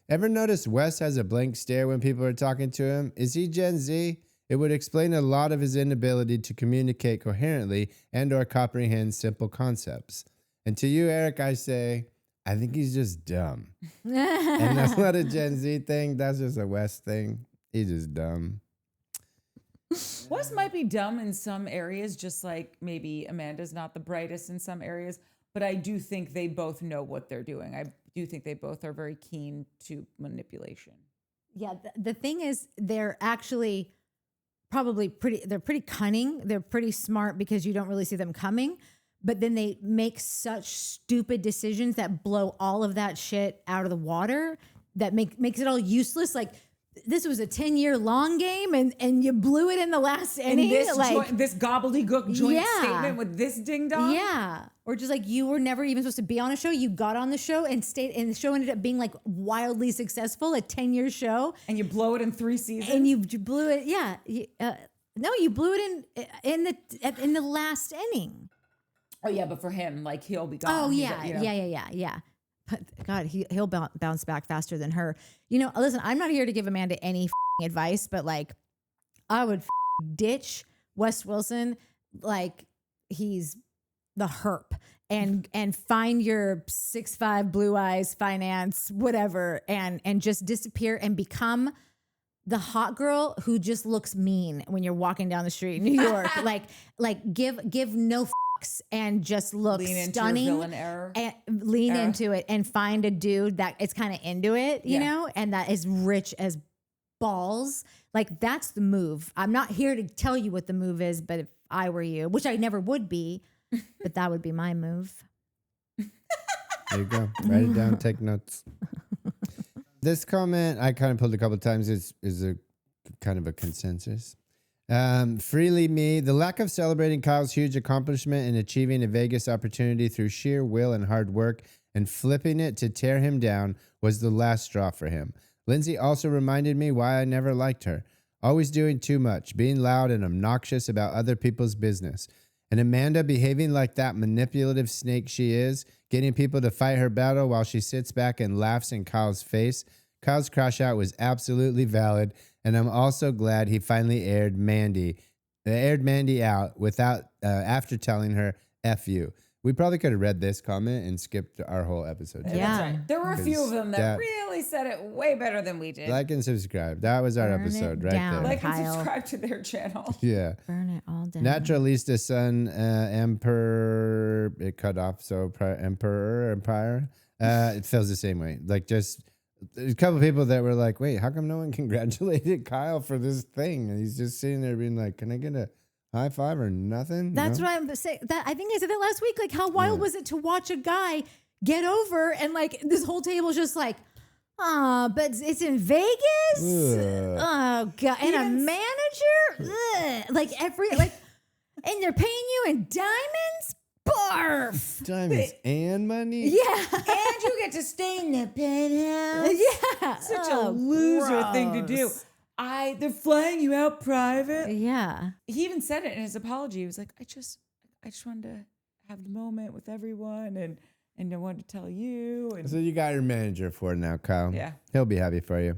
Ever notice Wes has a blank stare when people are talking to him? Is he Gen Z? It would explain a lot of his inability to communicate coherently and or comprehend simple concepts. And to you, Eric, I say, I think he's just dumb. And that's not a Gen Z thing. That's just a Wes thing. He's just dumb. Wes might be dumb in some areas, just like maybe Amanda's not the brightest in some areas, but I do think they both know what they're doing. I do think they both are very keen to manipulation. Yeah, the thing is, they're actually probably they're pretty cunning. They're pretty smart because you don't really see them coming, but then they make such stupid decisions that blow all of that shit out of the water, that makes it all useless. Like, this was a 10-year long game and you blew it in the last inning. This gobbledygook joint statement with this ding dong. Yeah. Or just like, you were never even supposed to be on a show. You got on the show and stayed, and the show ended up being like wildly successful, a 10-year show. And you blow it in 3 seasons. And you blew it. Yeah. No, you blew it in the last inning. Oh yeah. But for him, like, he'll be gone. Oh yeah. Yeah. But God, he'll bounce back faster than her. You know, listen, I'm not here to give Amanda any advice, but like, I would ditch Wes Wilson like he's the herp, and find your 6'5" blue eyes finance whatever, and just disappear and become the hot girl who just looks mean when you're walking down the street in New York. like give no and just look stunning, into your villain era. And lean into it and find a dude that is kind of into it, you know, and that is rich as balls. Like, that's the move. I'm not here to tell you what the move is, but if I were you, which I never would be, but that would be my move. There you go. Write it down. Take notes. This comment I kind of pulled a couple of times is a kind of a consensus. Freely me. The lack of celebrating Kyle's huge accomplishment in achieving a Vegas opportunity through sheer will and hard work and flipping it to tear him down was the last straw for him. Lindsay also reminded me why I never liked her. Always doing too much, being loud and obnoxious about other people's business. And Amanda behaving like that manipulative snake she is, getting people to fight her battle while she sits back and laughs in Kyle's face. Kyle's crash out was absolutely valid, and I'm also glad he finally aired Mandy out without after telling her F you. We probably could have read this comment and skipped our whole episode. Yeah. That's right. There were a few of them that really said it way better than we did. Like and subscribe. That was our episode right there. Like and subscribe to their channel. Yeah. Burn it all down. Naturalista son, emperor, it cut off, so empire. It feels the same way. Like just a couple of people that were like, wait, how come no one congratulated Kyle for this thing? And he's just sitting there being like, can I get a high five or nothing? That's what I'm saying. I think I said that last week. Like, how wild was it to watch a guy get over and like this whole table's just like, but it's in Vegas. Oh god, and a manager, like and they're paying you in diamonds. Barf. Diamonds and money. Yeah, and you get to stay in the penthouse. Yeah, such a loser thing to do. They're flying you out private. Yeah. He even said it in his apology. He was like, I just wanted to have the moment with everyone and I wanted to tell you. And so you got your manager for now, Kyle. Yeah. He'll be happy for you.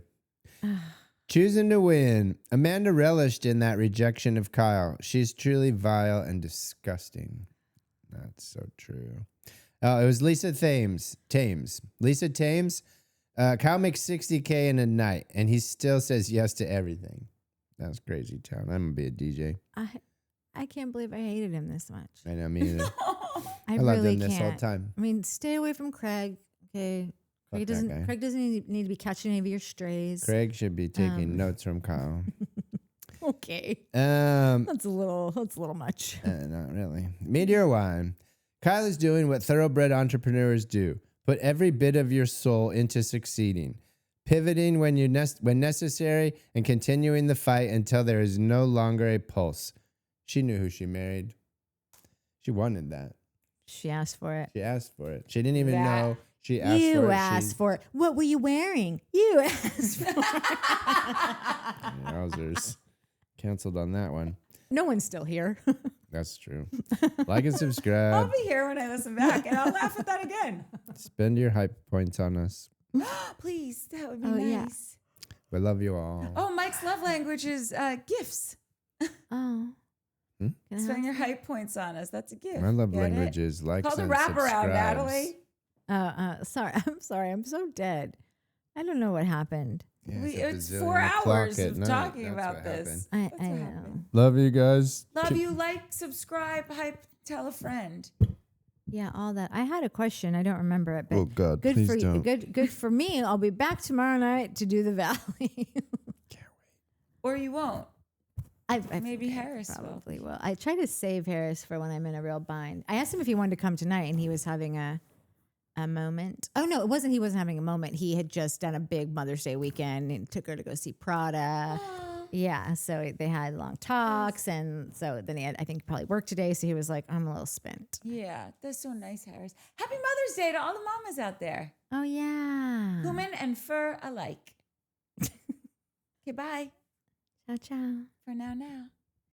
Choosing to win. Amanda relished in that rejection of Kyle. She's truly vile and disgusting. That's so true. Oh, it was Lisa Thames. Lisa Thames. Kyle makes $60K in a night, and he still says yes to everything. That's crazy town. I'm going to be a DJ. I can't believe I hated him this much. I know, me either. I loved really him this whole can't. time. I mean, stay away from Craig. Okay. Craig doesn't need to be catching any of your strays. Craig should be taking notes from Kyle. Okay. That's a little much. Not really. Meteor wine. Kyle is doing what thoroughbred entrepreneurs do. Put every bit of your soul into succeeding, pivoting when necessary, and continuing the fight until there is no longer a pulse. She knew who she married. She wanted that. She asked for it. She didn't even know. She asked for it. You asked for it. What were you wearing? You asked for it. Wowzers. Canceled on that one. No one's still here. That's true. Like and subscribe. I'll be here when I listen back, and I'll laugh at that again. Spend your hype points on us. Please, that would be nice. Yeah. We love you all. Oh, Mike's love language is gifts. Oh. Spend your hype points on us. That's a gift. My love language is like Call the wraparound, Natalie. Sorry. I'm so dead. I don't know what happened. Yeah, it's 4 hours of talking about this. I know. Love you guys. Love you. Like, subscribe, hype, tell a friend. Yeah, all that. I had a question. I don't remember it. But oh God, good please for don't. Good for me. I'll be back tomorrow night to do the Valley. Can't wait. Or you won't. Maybe think Harris probably will. I try to save Harris for when I'm in a real bind. I asked him if he wanted to come tonight, and he was having a moment. Oh no, it wasn't. He wasn't having a moment. He had just done a big Mother's Day weekend and took her to go see Prada. Yeah, so they had long talks, and so then he had, I think, probably work today. So he was like, "I'm a little spent." Yeah, that's so nice, Harris. Happy Mother's Day to all the mamas out there. Oh yeah, Human and fur alike. Okay, bye. Ciao, ciao. For now.